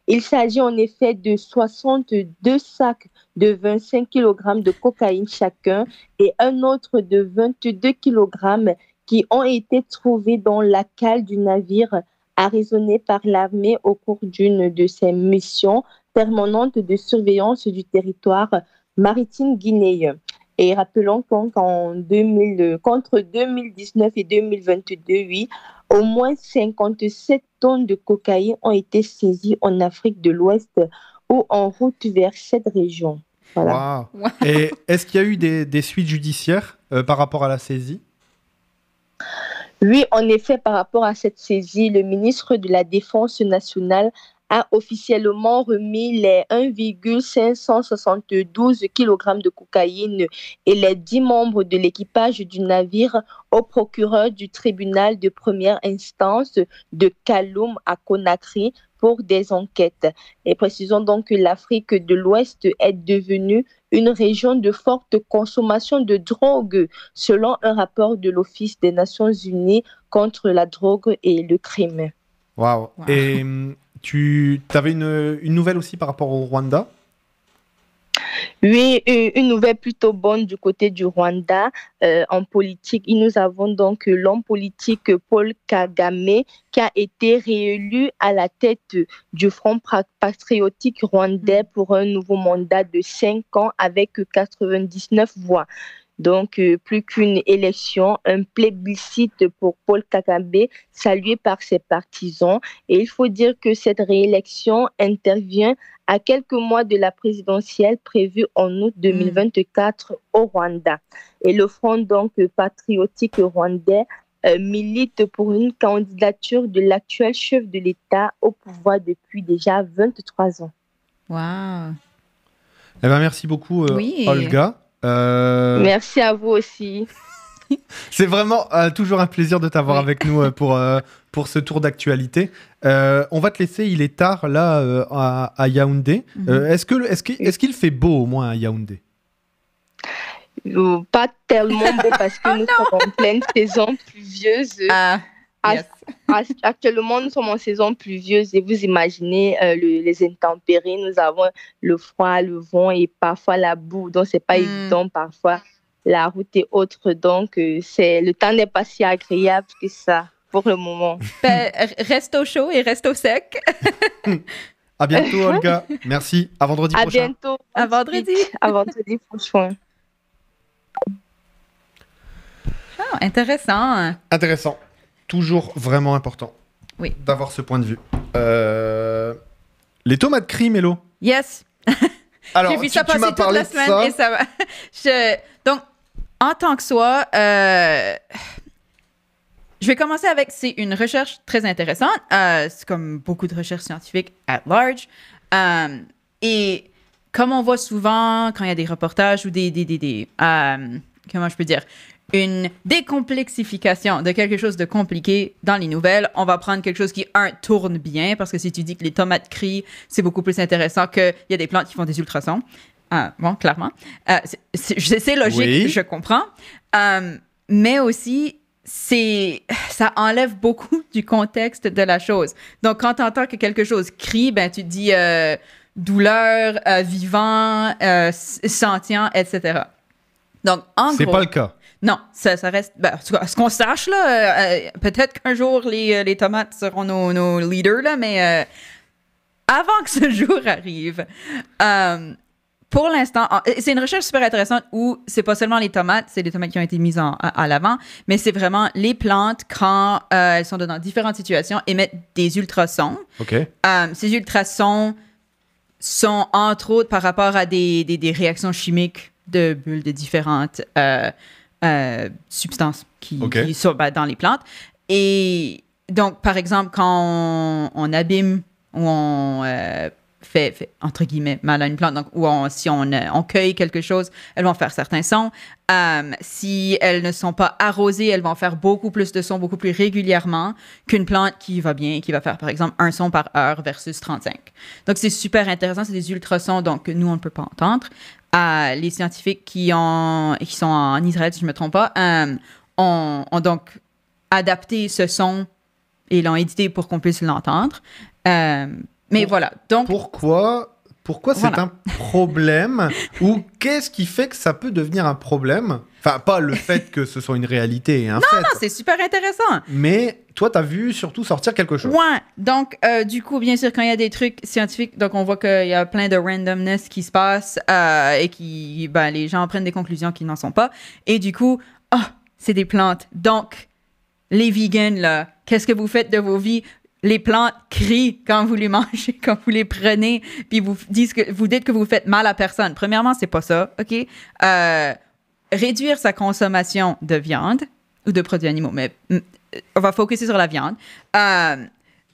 Il s'agit en effet de 62 sacs de 25 kg de cocaïne chacun et un autre de 22 kg qui ont été trouvés dans la cale du navire arraisonné par l'armée au cours d'une de ses missions permanente de surveillance du territoire maritime guinéen. Et rappelons qu'entre 2019 et 2022, oui, au moins 57 tonnes de cocaïne ont été saisies en Afrique de l'Ouest ou en route vers cette région. Voilà. Wow. Et est-ce qu'il y a eu des suites judiciaires par rapport à la saisie ? Oui, en effet, par rapport à cette saisie, le ministre de la Défense nationale a officiellement remis les 1,572 kg de cocaïne et les 10 membres de l'équipage du navire au procureur du tribunal de première instance de Kaloum à Conakry pour des enquêtes. Et précisons donc que l'Afrique de l'Ouest est devenue une région de forte consommation de drogue, selon un rapport de l'Office des Nations Unies contre la drogue et le crime. Wow. Et tu avais une nouvelle aussi par rapport au Rwanda ? Oui, une nouvelle plutôt bonne du côté du Rwanda. En politique, nous avons donc l'homme politique Paul Kagame qui a été réélu à la tête du Front patriotique rwandais pour un nouveau mandat de 5 ans avec 99 voix. Donc, plus qu'une élection, un plébiscite pour Paul Kagame, salué par ses partisans. Et il faut dire que cette réélection intervient à quelques mois de la présidentielle prévue en août 2024 au Rwanda. Et le Front donc patriotique rwandais milite pour une candidature de l'actuel chef de l'État au pouvoir depuis déjà 23 ans. Wow. Eh ben, merci beaucoup, Olga. Merci à vous aussi. C'est vraiment toujours un plaisir de t'avoir avec nous pour ce tour d'actualité. On va te laisser, il est tard là à Yaoundé. Est-ce qu'il fait beau au moins à Yaoundé? Pas tellement beau parce que nous sommes en pleine saison pluvieuse. Yes. Actuellement, nous sommes en saison pluvieuse et vous imaginez les intempéries. Nous avons le froid, le vent et parfois la boue. Donc, ce n'est pas évident parfois. La route est autre. Donc, le temps n'est pas si agréable que ça pour le moment. Reste au chaud et reste au sec. À bientôt, Olga. Merci. À vendredi prochain. À bientôt. À vendredi. À vendredi prochain. Oh, intéressant. Intéressant. Toujours vraiment important d'avoir ce point de vue. Les tomates cris, Mélo. Yes. Alors, j'ai vu ça passer toute la semaine et ça va. Donc, en tant que soi, je vais commencer avec, c'est une recherche très intéressante. C'est comme beaucoup de recherches scientifiques at large. Et comme on voit souvent quand il y a des reportages ou comment je peux dire, une décomplexification de quelque chose de compliqué dans les nouvelles. On va prendre quelque chose qui, tourne bien, parce que si tu dis que les tomates crient, c'est beaucoup plus intéressant qu'il y a des plantes qui font des ultrasons. Bon, clairement. C'est logique, je comprends. Mais aussi, ça enlève beaucoup du contexte de la chose. Donc, quand tu entends que quelque chose crie, ben, tu te dis douleur, vivant, sentient, etc. Donc, en gros... C'est pas le cas. Non, ça reste... Ben, à ce qu'on sache, là, peut-être qu'un jour, les tomates seront nos leaders, là, mais avant que ce jour arrive, pour l'instant, c'est une recherche super intéressante où c'est pas seulement les tomates, c'est les tomates qui ont été mises à l'avant, mais c'est vraiment les plantes, quand elles sont dans différentes situations, émettent des ultrasons. OK. Ces ultrasons sont, entre autres, par rapport à des réactions chimiques de bulles de différentes... substances qui sont dans les plantes. Et donc, par exemple, quand on abîme ou on fait, entre guillemets, mal à une plante, donc, ou si on cueille quelque chose, elles vont faire certains sons. Si elles ne sont pas arrosées, elles vont faire beaucoup plus de sons, beaucoup plus régulièrement qu'une plante qui va bien, qui va faire, par exemple, 1 son par heure versus 35. Donc, c'est super intéressant. C'est des ultrasons donc, que nous, on ne peut pas entendre. Les scientifiques qui sont en Israël, si je ne me trompe pas, ont donc adapté ce son et l'ont édité pour qu'on puisse l'entendre. Mais voilà. Donc, pourquoi c'est un problème ou qu'est-ce qui fait que ça peut devenir un problème? Enfin, pas le fait que ce soit une réalité et un fait. Non, c'est super intéressant. Mais toi, tu as vu surtout sortir quelque chose. Ouais. Donc, du coup, bien sûr, quand il y a des trucs scientifiques, donc on voit qu'il y a plein de randomness qui se passe et qui, les gens prennent des conclusions qui n'en sont pas. Et du coup, c'est des plantes. Donc, les vegans, là, qu'est-ce que vous faites de vos vies? Les plantes crient quand vous les mangez, quand vous les prenez, puis vous dites que vous faites mal à personne. Premièrement, c'est pas ça, OK? Réduire sa consommation de viande ou de produits animaux, mais on va focuser sur la viande.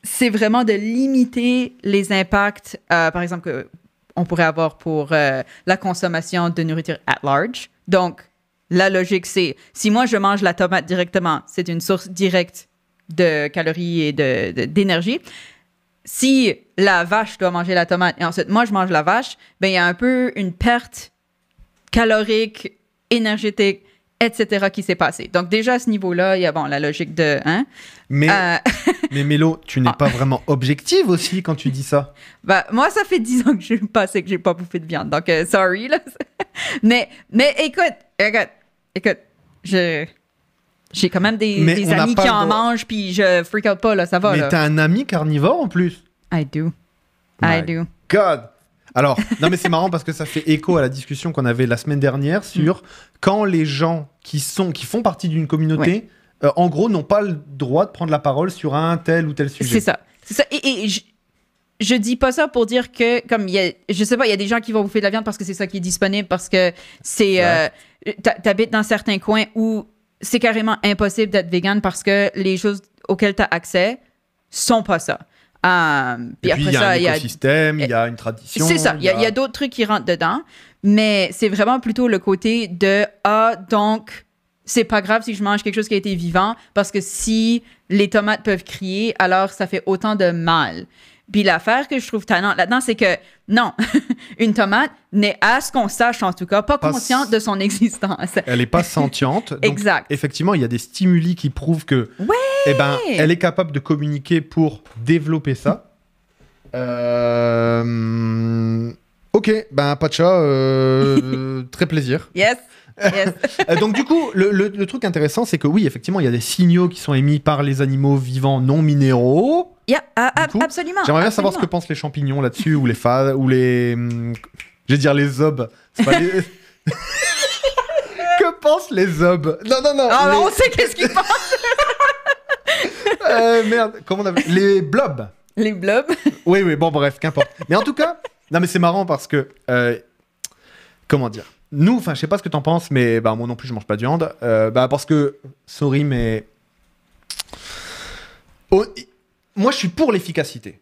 C'est vraiment de limiter les impacts, par exemple, qu'on pourrait avoir pour la consommation de nourriture at large. Donc, la logique, c'est, si moi, je mange la tomate directement, c'est une source directe de calories et d'énergie. Si la vache doit manger la tomate et ensuite moi je mange la vache, il y a un peu une perte calorique, énergétique etc. qui s'est passé. Donc, déjà, à ce niveau-là, il y a la logique de... Hein? Mais Mélo, tu n'es pas vraiment objective aussi quand tu dis ça. Moi, ça fait 10 ans que je pensais que j'ai pas bouffé de viande. Donc, sorry. Là. mais écoute, j'ai quand même des amis qui en mangent, puis je freak out pas, là, ça va. Mais t'as un ami carnivore en plus. I do. God. Alors, non mais c'est marrant parce que ça fait écho à la discussion qu'on avait la semaine dernière sur quand les gens qui font partie d'une communauté, en gros, n'ont pas le droit de prendre la parole sur un tel ou tel sujet. C'est ça. Et je dis pas ça pour dire que, comme je sais pas, il y a des gens qui vont bouffer de la viande parce que c'est ça qui est disponible, parce que c'est... t'habites dans certains coins où c'est carrément impossible d'être vegan parce que les choses auxquelles tu as accès sont pas ça. Puis après il y a un écosystème, il y a une tradition. C'est ça, il y a d'autres trucs qui rentrent dedans, mais c'est vraiment plutôt le côté de donc c'est pas grave si je mange quelque chose qui a été vivant parce que si les tomates peuvent crier, alors ça fait autant de mal. Puis l'affaire que je trouve tannante là-dedans, c'est que non, une tomate n'est, à ce qu'on sache en tout cas, pas consciente de son existence. Elle n'est pas sentiente. Donc, exact. Effectivement, il y a des stimuli qui prouvent que, elle est capable de communiquer pour développer ça. Ok, Pacha, très plaisir. Yes. Donc du coup, le truc intéressant, c'est que oui, effectivement, il y a des signaux qui sont émis par les animaux vivants non minéraux. Absolument. J'aimerais bien savoir ce que pensent les champignons là-dessus, ou les je vais dire les zobes. C'est pas les... Que pensent les zobes? Non. On sait qu'est-ce qu'ils pensent. Merde, comment on appelle les blobs. Les blobs. Oui, bon, bref, qu'importe. Mais en tout cas, non, mais c'est marrant parce que, comment dire? Nous, enfin, je sais pas ce que t'en penses, mais moi non plus, je mange pas de viande. Parce que, sorry, mais... moi, je suis pour l'efficacité,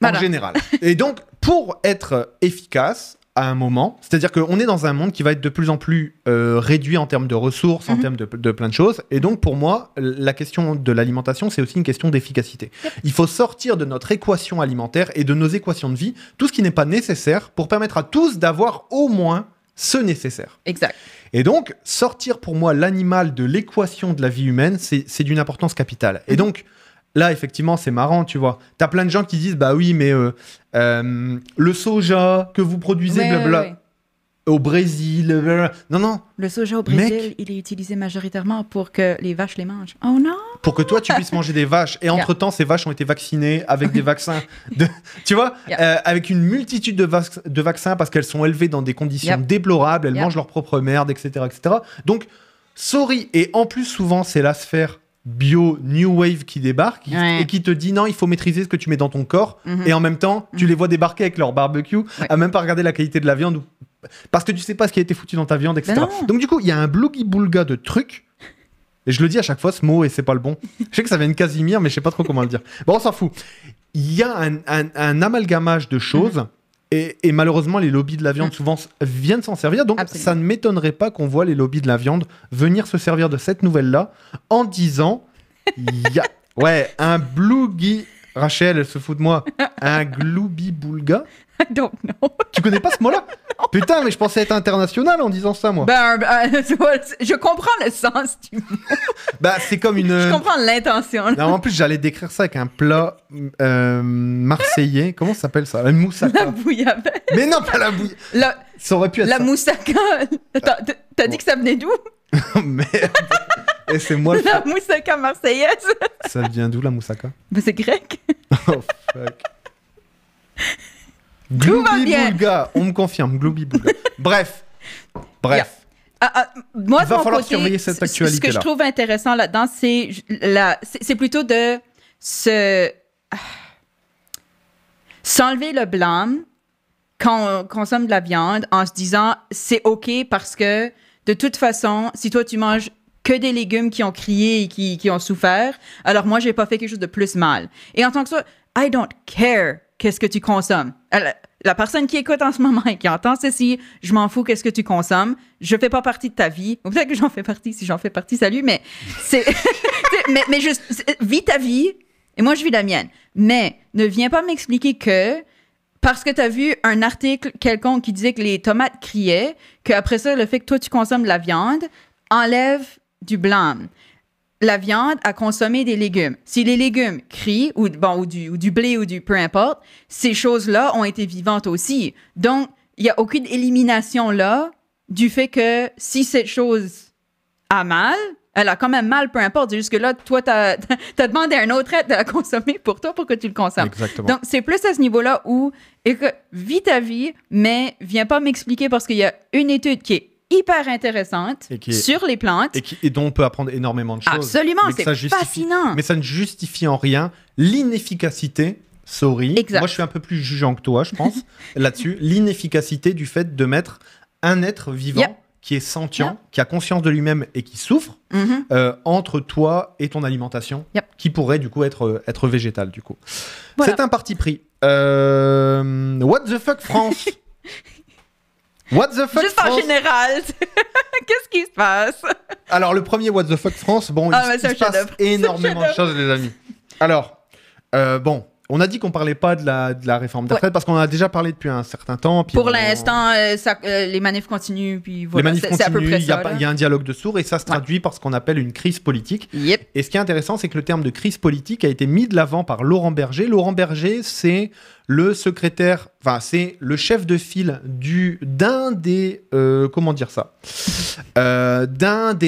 en général. Et donc, pour être efficace à un moment, c'est-à-dire qu'on est dans un monde qui va être de plus en plus réduit en termes de ressources, en termes de plein de choses. Et donc, pour moi, la question de l'alimentation, c'est aussi une question d'efficacité. Il faut sortir de notre équation alimentaire et de nos équations de vie tout ce qui n'est pas nécessaire pour permettre à tous d'avoir au moins ce nécessaire. Exact. Et donc, sortir pour moi l'animal de l'équation de la vie humaine, c'est d'une importance capitale. Et donc, là, effectivement, c'est marrant, tu vois. T'as plein de gens qui disent, oui, mais le soja que vous produisez, blablabla, au Brésil, blablabla. Non. Le soja au Brésil, il est utilisé majoritairement pour que les vaches les mangent. Oh non! Pour que toi, tu puisses manger des vaches. Et entre-temps, ces vaches ont été vaccinées avec des vaccins. Tu vois, avec une multitude de vaccins parce qu'elles sont élevées dans des conditions déplorables, elles mangent leur propre merde, etc., etc. Donc, sorry. Et en plus, souvent, c'est la sphère bio New Wave qui débarque et qui te dit non, il faut maîtriser ce que tu mets dans ton corps. Et en même temps, tu les vois débarquer avec leur barbecue à même pas regarder la qualité de la viande parce que tu sais pas ce qui a été foutu dans ta viande, etc. Donc du coup, il y a un blougi-boulga de trucs. Et je le dis à chaque fois, ce mot, et c'est pas le bon. Je sais que ça vient de Casimir, mais je sais pas trop comment le dire. Bon, on s'en fout. Il y a un amalgamage de choses. Et malheureusement, les lobbies de la viande souvent viennent s'en servir. Donc, ça ne m'étonnerait pas qu'on voit les lobbies de la viande venir se servir de cette nouvelle-là en disant un blougi. Rachel, elle se fout de moi. Un gloubi-boulga. I don't know. Tu connais pas ce mot-là? Putain, mais je pensais être international en disant ça, moi. Je comprends le sens du mot. C'est comme une... Je comprends l'intention. Non, en plus, j'allais décrire ça avec un plat marseillais. Comment ça s'appelle ça? Une moussaka. La bouillabaisse. Mais non, pas la bouillabaisse. Ça aurait pu être la moussaka. T'as dit que ça venait d'où? Merde. Et c'est moi la moussaka marseillaise. Ça vient d'où, la moussaka? C'est grec. Oh, fuck. Gloubi-boulga, on me confirme, Gloubi-boulga. Bref. Moi, il va falloir surveiller cette actualité-là. Ce que je trouve intéressant là-dedans, c'est plutôt de s'enlever le blâme quand on consomme de la viande en se disant c'est OK parce que de toute façon, si toi tu manges que des légumes qui ont crié et qui ont souffert, alors moi, j'ai pas fait quelque chose de plus mal. Et en tant que ça, I don't care qu'est-ce que tu consommes. La personne qui écoute en ce moment et qui entend ceci, je m'en fous qu'est-ce que tu consommes. Je fais pas partie de ta vie. Ou peut-être que j'en fais partie. Si j'en fais partie, salut. Mais mais juste, vis ta vie et moi, je vis la mienne. Mais ne viens pas m'expliquer que parce que tu as vu un article quelconque qui disait que les tomates criaient, qu'après ça, le fait que toi, tu consommes de la viande, enlève du blâme. La viande a consommé des légumes. Si les légumes crient, ou du blé ou du peu importe, ces choses-là ont été vivantes aussi. Donc, il n'y a aucune élimination là du fait que si cette chose a mal, elle a quand même mal, peu importe. C'est juste que là, toi, t'as demandé à un autre être de la consommer pour toi pour que tu le consommes. Exactement. Donc, c'est plus à ce niveau-là où, vis ta vie, mais viens pas m'expliquer parce qu'il y a une étude qui est hyper intéressante sur les plantes. Et dont on peut apprendre énormément de choses. Absolument, c'est fascinant. Mais ça ne justifie en rien l'inefficacité, exact. Moi je suis un peu plus jugeant que toi, je pense, là-dessus, l'inefficacité du fait de mettre un être vivant qui est sentient, qui a conscience de lui-même et qui souffre, entre toi et ton alimentation, qui pourrait du coup être végétale du coup. Voilà. C'est un parti pris. What the fuck France. What the fuck Juste France. En général, qu'est-ce qui se passe? Alors, le premier What the fuck France, bon, il se passe énormément de choses, les amis. Alors, on a dit qu'on parlait pas de la réforme des retraites parce qu'on en a déjà parlé depuis un certain temps. Puis pour l'instant, les manifs continuent. Puis voilà, les manifs continuent, à peu près ça. Il y a un dialogue de sourds et ça se traduit par ce qu'on appelle une crise politique. Et ce qui est intéressant, c'est que le terme de crise politique a été mis de l'avant par Laurent Berger. Laurent Berger, c'est le secrétaire, enfin, c'est le chef de file d'un des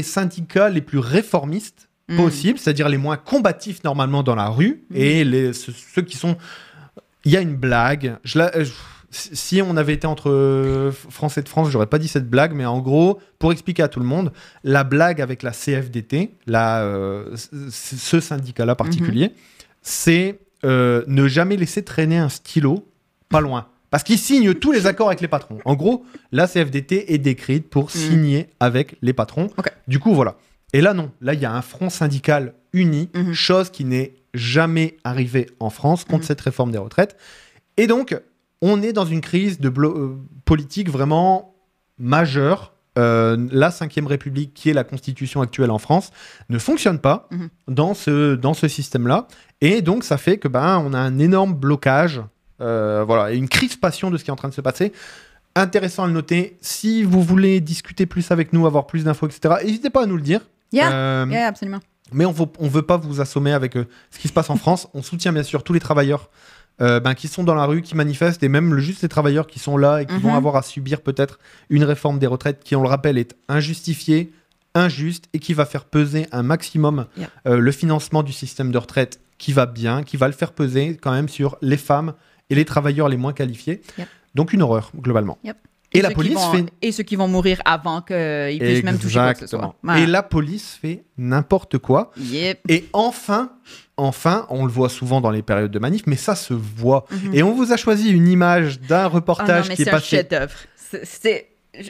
syndicats les plus réformistes possible, c'est-à-dire les moins combatifs normalement dans la rue, et ceux qui sont... Il y a une blague, si on avait été entre Français de France, j'aurais pas dit cette blague, mais en gros, pour expliquer à tout le monde, la blague avec la CFDT, ce syndicat-là particulier, c'est ne jamais laisser traîner un stylo pas loin. Parce qu'ils signent tous les accords avec les patrons. En gros, la CFDT est décrite pour signer avec les patrons. Du coup, voilà. Et là, non. Là, il y a un front syndical uni, chose qui n'est jamais arrivée en France contre cette réforme des retraites. Et donc, on est dans une crise politique vraiment majeure. La 5e République, qui est la constitution actuelle en France, ne fonctionne pas dans ce système-là. Et donc, ça fait que on a un énorme blocage, et une crispation de ce qui est en train de se passer. Intéressant à le noter. Si vous voulez discuter plus avec nous, avoir plus d'infos, etc., n'hésitez pas à nous le dire. Absolument. Mais on veut pas vous assommer avec ce qui se passe en France. On soutient bien sûr tous les travailleurs qui sont dans la rue, qui manifestent, et même juste les travailleurs qui sont là et qui vont avoir à subir peut-être une réforme des retraites qui, on le rappelle, est injustifiée, injuste, et qui va faire peser un maximum le financement du système de retraite qui va le faire peser quand même sur les femmes et les travailleurs les moins qualifiés. Donc une horreur, globalement. Et la police et ceux qui vont mourir avant qu'ils puissent même toucher quoi que ce soit. Et la police fait n'importe quoi. Et enfin, on le voit souvent dans les périodes de manif, mais ça se voit. Et on vous a choisi une image d'un reportage qui est passé. C'est un chef-d'œuvre.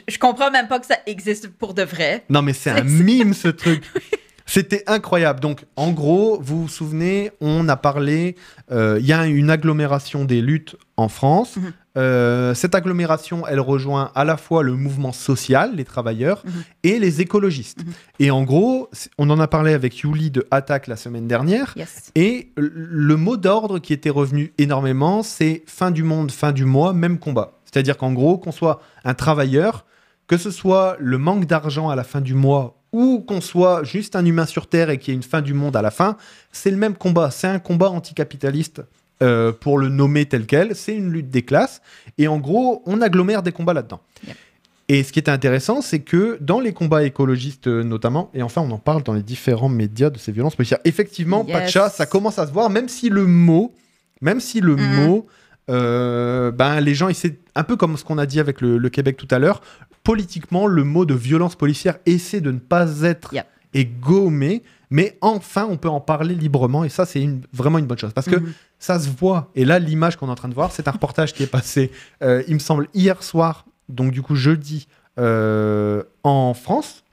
Je comprends même pas que ça existe pour de vrai. Non, mais c'est un mime, ce truc. C'était incroyable. Donc, en gros, vous vous souvenez, on a parlé, il y a une agglomération des luttes en France. Cette agglomération, elle rejoint à la fois le mouvement social, les travailleurs, et les écologistes. Et en gros, on en a parlé avec Yuli de Attaque la semaine dernière. Et le mot d'ordre qui était revenu énormément, c'est fin du monde, fin du mois, même combat. C'est-à-dire qu'en gros, qu'on soit un travailleur, que ce soit le manque d'argent à la fin du mois ou qu'on soit juste un humain sur Terre et qu'il y ait une fin du monde à la fin, c'est le même combat. C'est un combat anticapitaliste, pour le nommer tel quel. C'est une lutte des classes. Et en gros, on agglomère des combats là-dedans. Et ce qui est intéressant, c'est que dans les combats écologistes notamment, et enfin on en parle dans les différents médias de ces violences policières, effectivement, Pacha, ça commence à se voir, même si le mot, les gens essaient, un peu comme ce qu'on a dit avec le Québec tout à l'heure, politiquement, le mot de violence policière essaie de ne pas être gommé, mais enfin, on peut en parler librement, et ça, c'est vraiment une bonne chose, parce que ça se voit. Et là, l'image qu'on est en train de voir, c'est un reportage qui est passé, il me semble, hier soir, donc du coup, jeudi, en France,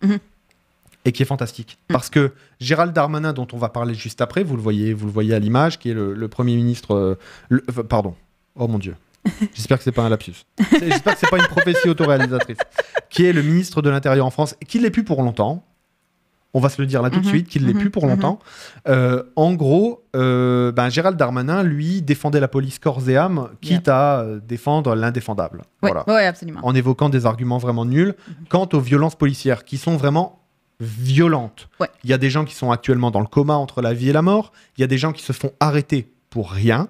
et qui est fantastique. Parce que Gérald Darmanin, dont on va parler juste après, vous le voyez à l'image, qui est le Premier ministre... pardon. Oh mon Dieu. J'espère que c'est pas un lapsus. J'espère que c'est pas une prophétie autoréalisatrice. Qui est le ministre de l'Intérieur en France, et qui l'est plus pour longtemps. On va se le dire là tout de suite, qu'il l'est plus pour longtemps. En gros, Gérald Darmanin, lui, défendait la police corps et âme, quitte à défendre l'indéfendable. Oui, absolument. En évoquant des arguments vraiment nuls quant aux violences policières, qui sont vraiment violente. Ouais. Il y a des gens qui sont actuellement dans le coma entre la vie et la mort. Il y a des gens qui se font arrêter pour rien,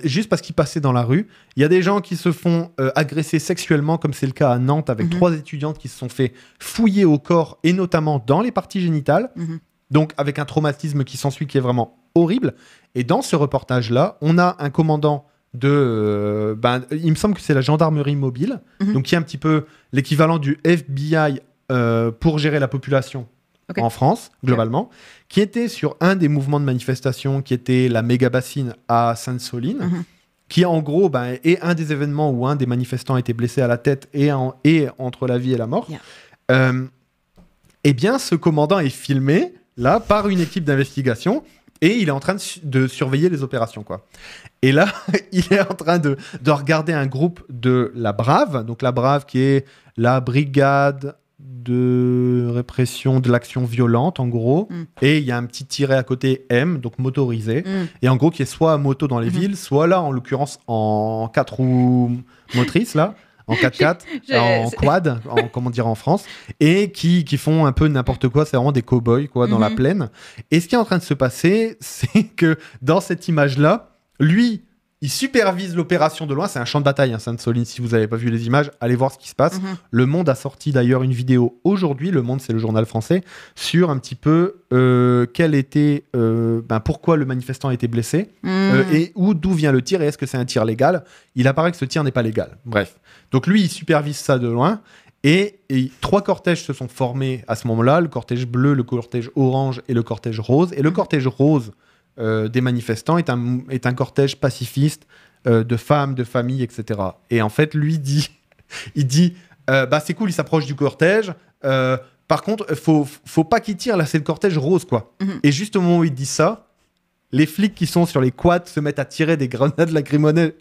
juste parce qu'ils passaient dans la rue. Il y a des gens qui se font agresser sexuellement, comme c'est le cas à Nantes, avec 3 étudiantes qui se sont fait fouiller au corps, et notamment dans les parties génitales, donc avec un traumatisme qui s'ensuit, qui est vraiment horrible. Et dans ce reportage-là, on a un commandant de... il me semble que c'est la gendarmerie mobile, donc qui est un petit peu l'équivalent du FBI pour gérer la population en France, globalement, qui était sur un des mouvements de manifestation qui était la méga bassine à Sainte-Soline, qui en gros est un des événements où un des manifestants a été blessé à la tête et entre la vie et la mort. Eh bien, ce commandant est filmé là par une équipe d'investigation et il est en train de surveiller les opérations, quoi. Et là, il est en train de regarder un groupe de la Brave, donc la Brave qui est la brigade de répression de l'action violente, en gros. Et il y a un petit tiret à côté M, donc motorisé. Et en gros, qui est soit à moto dans les villes, soit là, en l'occurrence, en 4 roues motrices, là, en 4x4, en quad, comment dire en France, et qui font un peu n'importe quoi. C'est vraiment des cow-boys, quoi, dans la plaine. Et ce qui est en train de se passer, c'est que dans cette image-là, lui, il supervise l'opération de loin. C'est un champ de bataille, hein, Sainte-Soline. Si vous n'avez pas vu les images, allez voir ce qui se passe. Le Monde a sorti d'ailleurs une vidéo aujourd'hui. Le Monde, c'est le journal français, sur un petit peu pourquoi le manifestant a été blessé et d'où vient le tir et est-ce que c'est un tir légal. Il apparaît que ce tir n'est pas légal. Bref. Donc lui, il supervise ça de loin. Et 3 cortèges se sont formés à ce moment-là. Le cortège bleu, le cortège orange et le cortège rose. Et le cortège rose des manifestants est un cortège pacifiste de femmes, de familles, etc. Et en fait, lui il dit c'est cool, il s'approche du cortège. Par contre, faut pas qu'il tire, là c'est le cortège rose, quoi. Et juste au moment où il dit ça, les flics qui sont sur les quads se mettent à tirer des grenades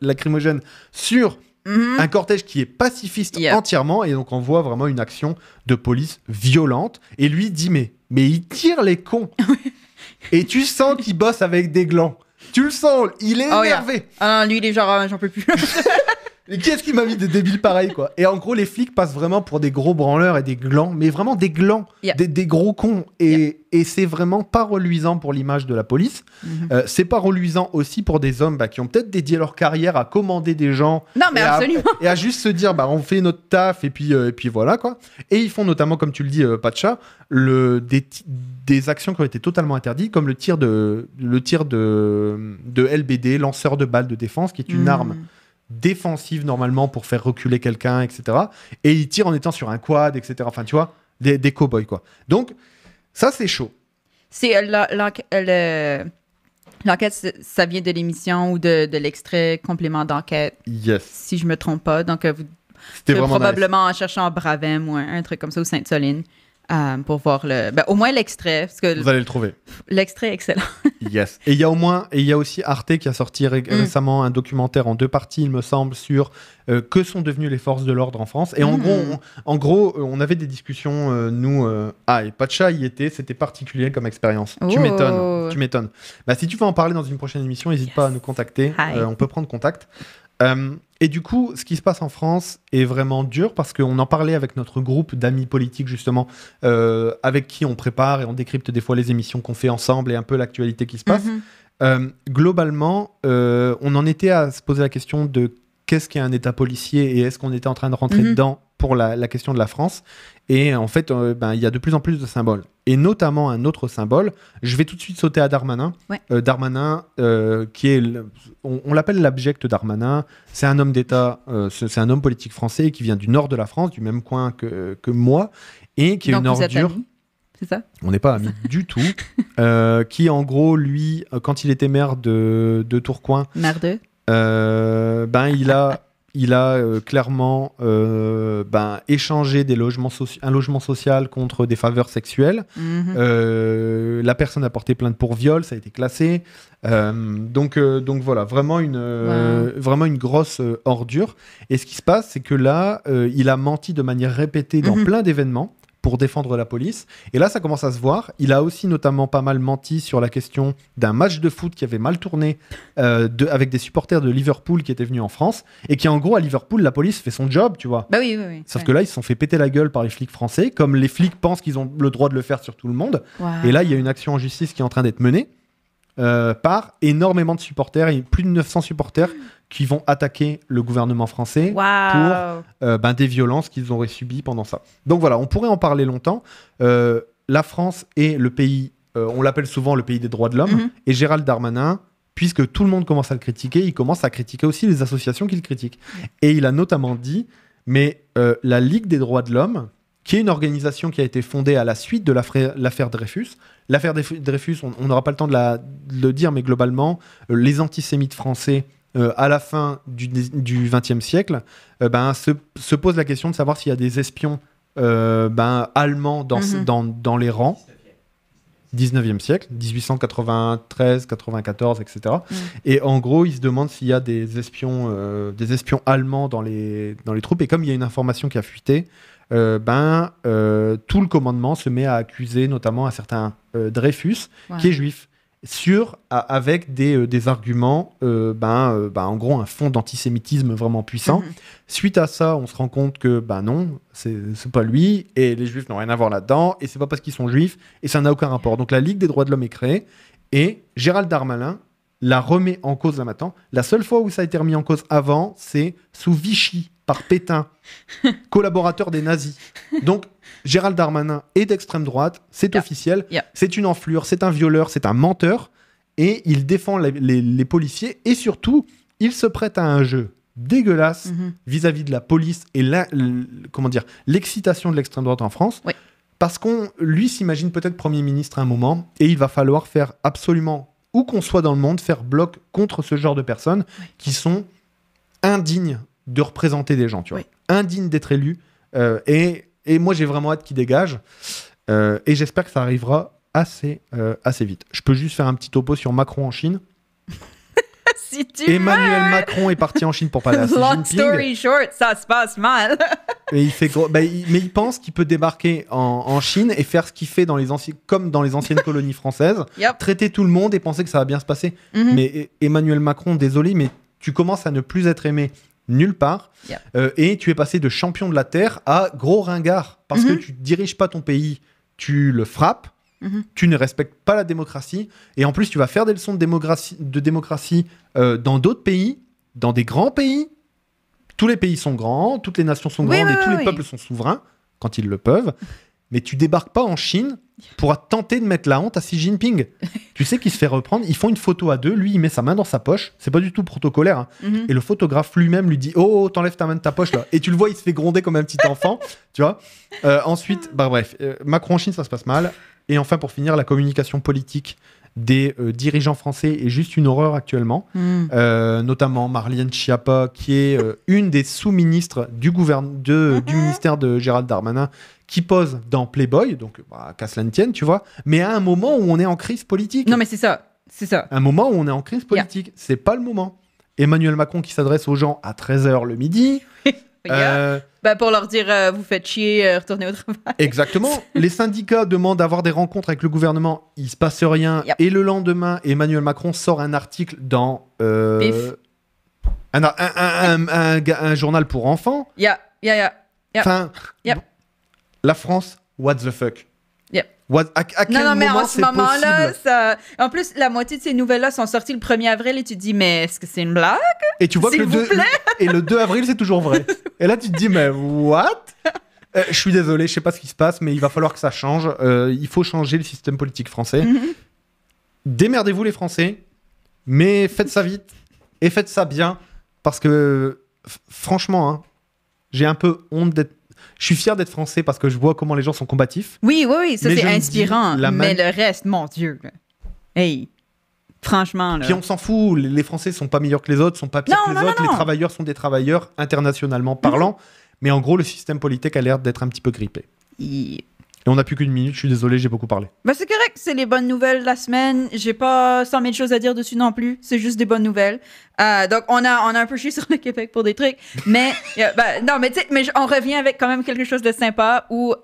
lacrymogènes sur un cortège qui est pacifiste entièrement. Et donc on voit vraiment une action de police violente. Et lui dit mais il tire les cons. Et tu sens qu'il bosse avec des glands. Tu le sens, il est énervé. Ah, lui, il est genre, j'en peux plus. Et qui est-ce qui m'a mis des débiles pareils, quoi? Et en gros, les flics passent vraiment pour des gros branleurs et des glands, mais vraiment des glands, des gros cons. Et c'est vraiment pas reluisant pour l'image de la police. C'est pas reluisant aussi pour des hommes qui ont peut-être dédié leur carrière à commander des gens. Non, mais absolument. Et à juste se dire, on fait notre taf, et puis voilà, quoi. Et ils font notamment, comme tu le dis, Pacha, des actions qui ont été totalement interdites, comme le tir de LBD, lanceur de balles de défense, qui est une arme défensive normalement pour faire reculer quelqu'un, etc. Et il tire en étant sur un quad, etc. Enfin, tu vois, des cow-boys, quoi. Donc, ça, c'est chaud. C'est l'enquête, ça vient de l'émission ou de l'extrait complément d'enquête. Yes. Si je me trompe pas. Donc, vous probablement en cherchant Bravem ou un truc comme ça, ou Sainte-Soline. Pour voir au moins l'extrait. Parce que vous allez le trouver. L'extrait est excellent. Yes. Et il y a aussi Arte qui a sorti récemment un documentaire en 2 parties, il me semble, sur que sont devenues les forces de l'ordre en France. Et en gros, on avait des discussions, nous... et Pacha y était, c'était particulier comme expérience. Tu m'étonnes. Si tu veux en parler dans une prochaine émission, n'hésite pas à nous contacter. On peut prendre contact. Et du coup, ce qui se passe en France est vraiment dur parce qu'on en parlait avec notre groupe d'amis politiques, justement, avec qui on prépare et on décrypte des fois les émissions qu'on fait ensemble et un peu l'actualité qui se passe. Globalement, on en était à se poser la question de qu'est-ce qu'est un État policier et est-ce qu'on était en train de rentrer dedans pour la question de la France. Et en fait, il y a de plus en plus de symboles. Et notamment un autre symbole, je vais tout de suite sauter à Darmanin. Darmanin, qui est, on l'appelle l'abject Darmanin, c'est un homme d'État, c'est un homme politique français qui vient du nord de la France, du même coin que moi, et qui est une ordure. C'est ça? On n'est pas amis du tout. Qui, en gros, lui, quand il était maire de Tourcoing, Merdeux. Il a clairement échangé un logement social contre des faveurs sexuelles. La personne a porté plainte pour viol, ça a été classé. Donc voilà, vraiment une grosse ordure. Et ce qui se passe, c'est que là, il a menti de manière répétée dans plein d'événements pour défendre la police. Et là, ça commence à se voir. Il a aussi notamment pas mal menti sur la question d'un match de foot qui avait mal tourné avec des supporters de Liverpool qui étaient venus en France et qui, en gros, à Liverpool, la police fait son job, tu vois. Bah oui. Sauf que là, ils se sont fait péter la gueule par les flics français, comme les flics pensent qu'ils ont le droit de le faire sur tout le monde. Wow. Et là, il y a une action en justice qui est en train d'être menée par énormément de supporters, et plus de 900 supporters qui vont attaquer le gouvernement français pour des violences qu'ils auraient subies pendant ça. Donc voilà, on pourrait en parler longtemps. La France est le pays, on l'appelle souvent le pays des droits de l'homme, et Gérald Darmanin, puisque tout le monde commence à le critiquer, il commence à critiquer aussi les associations qui le critiquent. Et il a notamment dit, mais la Ligue des droits de l'homme, qui est une organisation qui a été fondée à la suite de l'affaire Dreyfus. L'affaire Dreyfus, on n'aura pas le temps de le dire, mais globalement, les antisémites français, à la fin du XXe siècle, se posent la question de savoir s'il y a des espions allemands dans les rangs. 19e siècle, 1893, 94, etc. Et en gros, ils se demandent s'il y a des espions allemands dans les troupes. Et comme il y a une information qui a fuité, tout le commandement se met à accuser notamment un certain Dreyfus, qui est juif, avec des arguments, en gros un fond d'antisémitisme vraiment puissant. Suite à ça, on se rend compte que non, c'est pas lui, et les juifs n'ont rien à voir là-dedans, et c'est pas parce qu'ils sont juifs, et ça n'a aucun rapport. Donc la Ligue des droits de l'homme est créée, et Gérald Darmanin la remet en cause là maintenant. La seule fois où ça a été remis en cause avant, c'est sous Vichy, par Pétain, collaborateur des nazis. Donc, Gérald Darmanin est d'extrême droite, c'est officiel, c'est une enflure, c'est un violeur, c'est un menteur, et il défend les policiers, et surtout, il se prête à un jeu dégueulasse vis-à-vis de la police et l'excitation de l'extrême droite en France, parce qu'on lui s'imagine peut-être Premier ministre à un moment, et il va falloir faire absolument, où qu'on soit dans le monde, faire bloc contre ce genre de personnes qui sont indignes de représenter des gens, tu vois, indignes d'être élus, et moi j'ai vraiment hâte qu'il dégage, et j'espère que ça arrivera assez vite. Je peux juste faire un petit topo sur Macron en Chine. Si tu Emmanuel Macron est parti en Chine pour parler à Xi Jinping. Long story short, ça se passe mal. Et il pense qu'il peut débarquer en Chine et faire ce qu'il fait comme dans les anciennes colonies françaises, traiter tout le monde et penser que ça va bien se passer. Mais Emmanuel Macron, désolé, mais tu commences à ne plus être aimé nulle part, et tu es passé de champion de la Terre à gros ringard, parce que tu diriges pas ton pays, tu le frappes, tu ne respectes pas la démocratie, et en plus tu vas faire des leçons de démocratie dans d'autres pays, dans des grands pays. Tous les pays sont grands, toutes les nations sont grandes, et tous les peuples sont souverains quand ils le peuvent, mais tu débarques pas en Chine pour tenter de mettre la honte à Xi Jinping. Tu sais qu'il se fait reprendre, ils font une photo à deux, lui il met sa main dans sa poche, c'est pas du tout protocolaire, hein. Et le photographe lui-même lui dit « Oh, t'enlèves ta main de ta poche là », et tu le vois, il se fait gronder comme un petit enfant, tu vois. Ensuite, Macron en Chine, ça se passe mal. Et enfin, pour finir, la communication politique des dirigeants français est juste une horreur actuellement, notamment Marlène Schiappa, qui est une des sous-ministres du ministère de Gérald Darmanin, qui pose dans Playboy, donc qu'à cela ne tienne, tu vois, mais à un moment où on est en crise politique. Non, mais c'est ça. Un moment où on est en crise politique, c'est pas le moment. Emmanuel Macron qui s'adresse aux gens à 13h le midi. Pour leur dire vous faites chier, retournez au travail. Exactement. Les syndicats demandent d'avoir des rencontres avec le gouvernement, il se passe rien. Et le lendemain, Emmanuel Macron sort un article dans un journal pour enfants. Enfin, la France, what the fuck. À quel moment mais en ce c'est moment-là, possible? En plus, la moitié de ces nouvelles-là sont sorties le 1er avril et tu te dis, mais est-ce que c'est une blague? Et tu vois que le 2 avril, c'est toujours vrai. Et là, tu te dis, mais what? Je suis désolé, je sais pas ce qui se passe, mais il va falloir que ça change. Il faut changer le système politique français. Démerdez-vous les Français, mais faites ça vite et faites ça bien, parce que franchement, hein, j'ai un peu honte d'être... Je suis fier d'être français parce que je vois comment les gens sont combatifs. Oui, ça c'est inspirant. Mais le reste, mon Dieu. Hey, franchement. Là. Puis on s'en fout. Les Français sont pas meilleurs que les autres, sont pas pires que les autres. Les travailleurs sont des travailleurs internationalement parlant. Mais en gros, le système politique a l'air d'être un petit peu grippé. Et on n'a plus qu'une minute, je suis désolé, j'ai beaucoup parlé. Ben, c'est correct, c'est les bonnes nouvelles de la semaine. J'ai pas 100 000 choses à dire dessus non plus. C'est juste des bonnes nouvelles. Donc, on a un peu chié sur le Québec pour des trucs. Mais, non, mais tu sais, on revient avec quand même quelque chose de sympa où,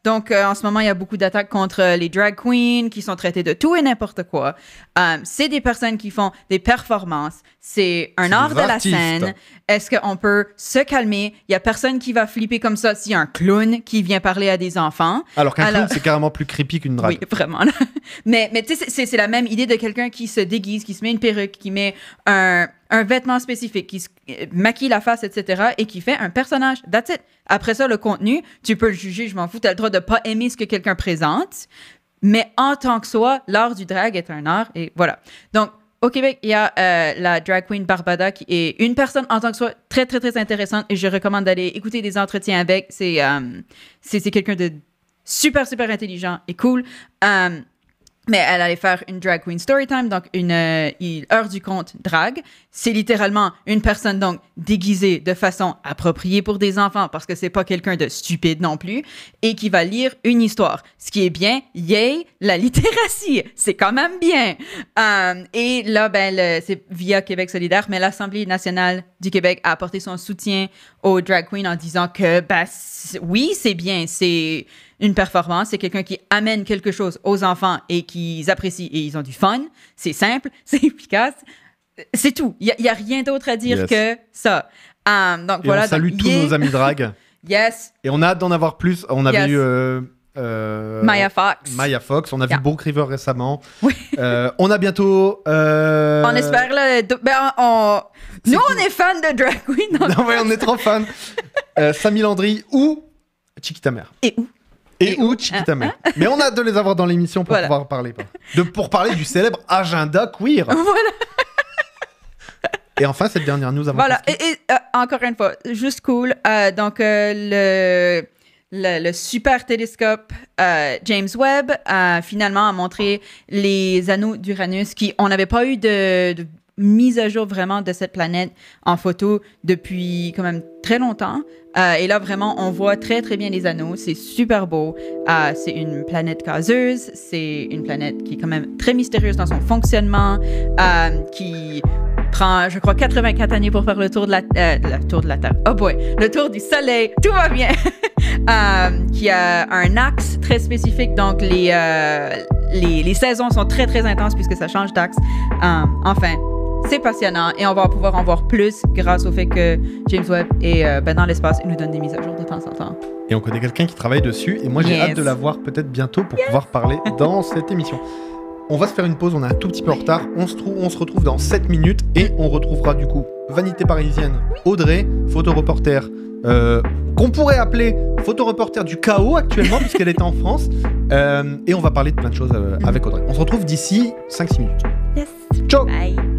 donc, en ce moment, il y a beaucoup d'attaques contre les drag queens qui sont traitées de tout et n'importe quoi. C'est des personnes qui font des performances. C'est un art de la scène. Est-ce qu'on peut se calmer? Il y a personne qui va flipper comme ça s'il y a un clown qui vient parler à des enfants. Alors qu'un clown, c'est carrément plus creepy qu'une drague. Oui, vraiment. mais tu sais, c'est la même idée de quelqu'un qui se déguise, qui se met une perruque, qui met un vêtement spécifique, qui se maquille la face, etc. et qui fait un personnage. That's it. Après ça, le contenu, tu peux le juger, je m'en fous. Tu as le droit de pas aimer ce que quelqu'un présente. Mais en tant que soi, l'art du drag est un art. Et voilà. Donc, au Québec, il y a la drag queen Barbada qui est une personne en tant que soi très, très, très intéressante et je recommande d'aller écouter des entretiens avec. C'est quelqu'un de super, super intelligent et cool. Mais elle allait faire une drag queen storytime, donc une heure du conte drag. C'est littéralement une personne donc déguisée de façon appropriée pour des enfants parce que c'est pas quelqu'un de stupide non plus et qui va lire une histoire. Ce qui est bien, yay, la littératie, c'est quand même bien. Et là, c'est via Québec solidaire, mais l'Assemblée nationale du Québec a apporté son soutien aux drag queens en disant que, oui, c'est bien, c'est une performance, c'est quelqu'un qui amène quelque chose aux enfants et qu'ils apprécient et ils ont du fun. C'est simple, c'est efficace. C'est tout. Il y a rien d'autre à dire que ça. Donc et voilà. On salue tous nos amis drag. Yes. Et on a hâte d'en avoir plus. On avait eu Maya Fox. Maya Fox. On a vu Brooke River récemment. Oui. On a bientôt. On espère là. Nous, on est fans de drag queen. Non, ouais, on est trop fans. Samy Landry ou Chiquita Mère. Et où Chiquita Mère. Mais on a hâte de les avoir dans l'émission pour pouvoir parler. Pour parler du célèbre agenda queer. Voilà. Et enfin, cette dernière news avant. Voilà. Et encore une fois, juste cool. Donc, le super télescope James Webb finalement a montré les anneaux d'Uranus on n'avait pas eu de mise à jour vraiment de cette planète en photo depuis quand même très longtemps. Et là, vraiment, on voit très, très bien les anneaux. C'est super beau. C'est une planète gazeuse. C'est une planète qui est quand même très mystérieuse dans son fonctionnement, qui prend, je crois, 84 années pour faire le tour de la Terre. Oh boy! Le tour du Soleil. Tout va bien! Qui a un axe très spécifique. Donc, les saisons sont très, très intenses puisque ça change d'axe. Enfin, c'est passionnant et on va pouvoir en voir plus grâce au fait que James Webb est dans l'espace et nous donne des mises à jour de temps en temps. Et on connaît quelqu'un qui travaille dessus et moi j'ai hâte de la voir peut-être bientôt pour pouvoir parler dans cette émission. On va se faire une pause, on est un tout petit peu en retard. On se retrouve dans 7 minutes et on retrouvera du coup Vanité Parisienne, Audrey, photoreporter, qu'on pourrait appeler photoreporter du chaos actuellement puisqu'elle est en France. Et on va parler de plein de choses avec Audrey. On se retrouve d'ici 5-6 minutes. Yes. Ciao. Bye.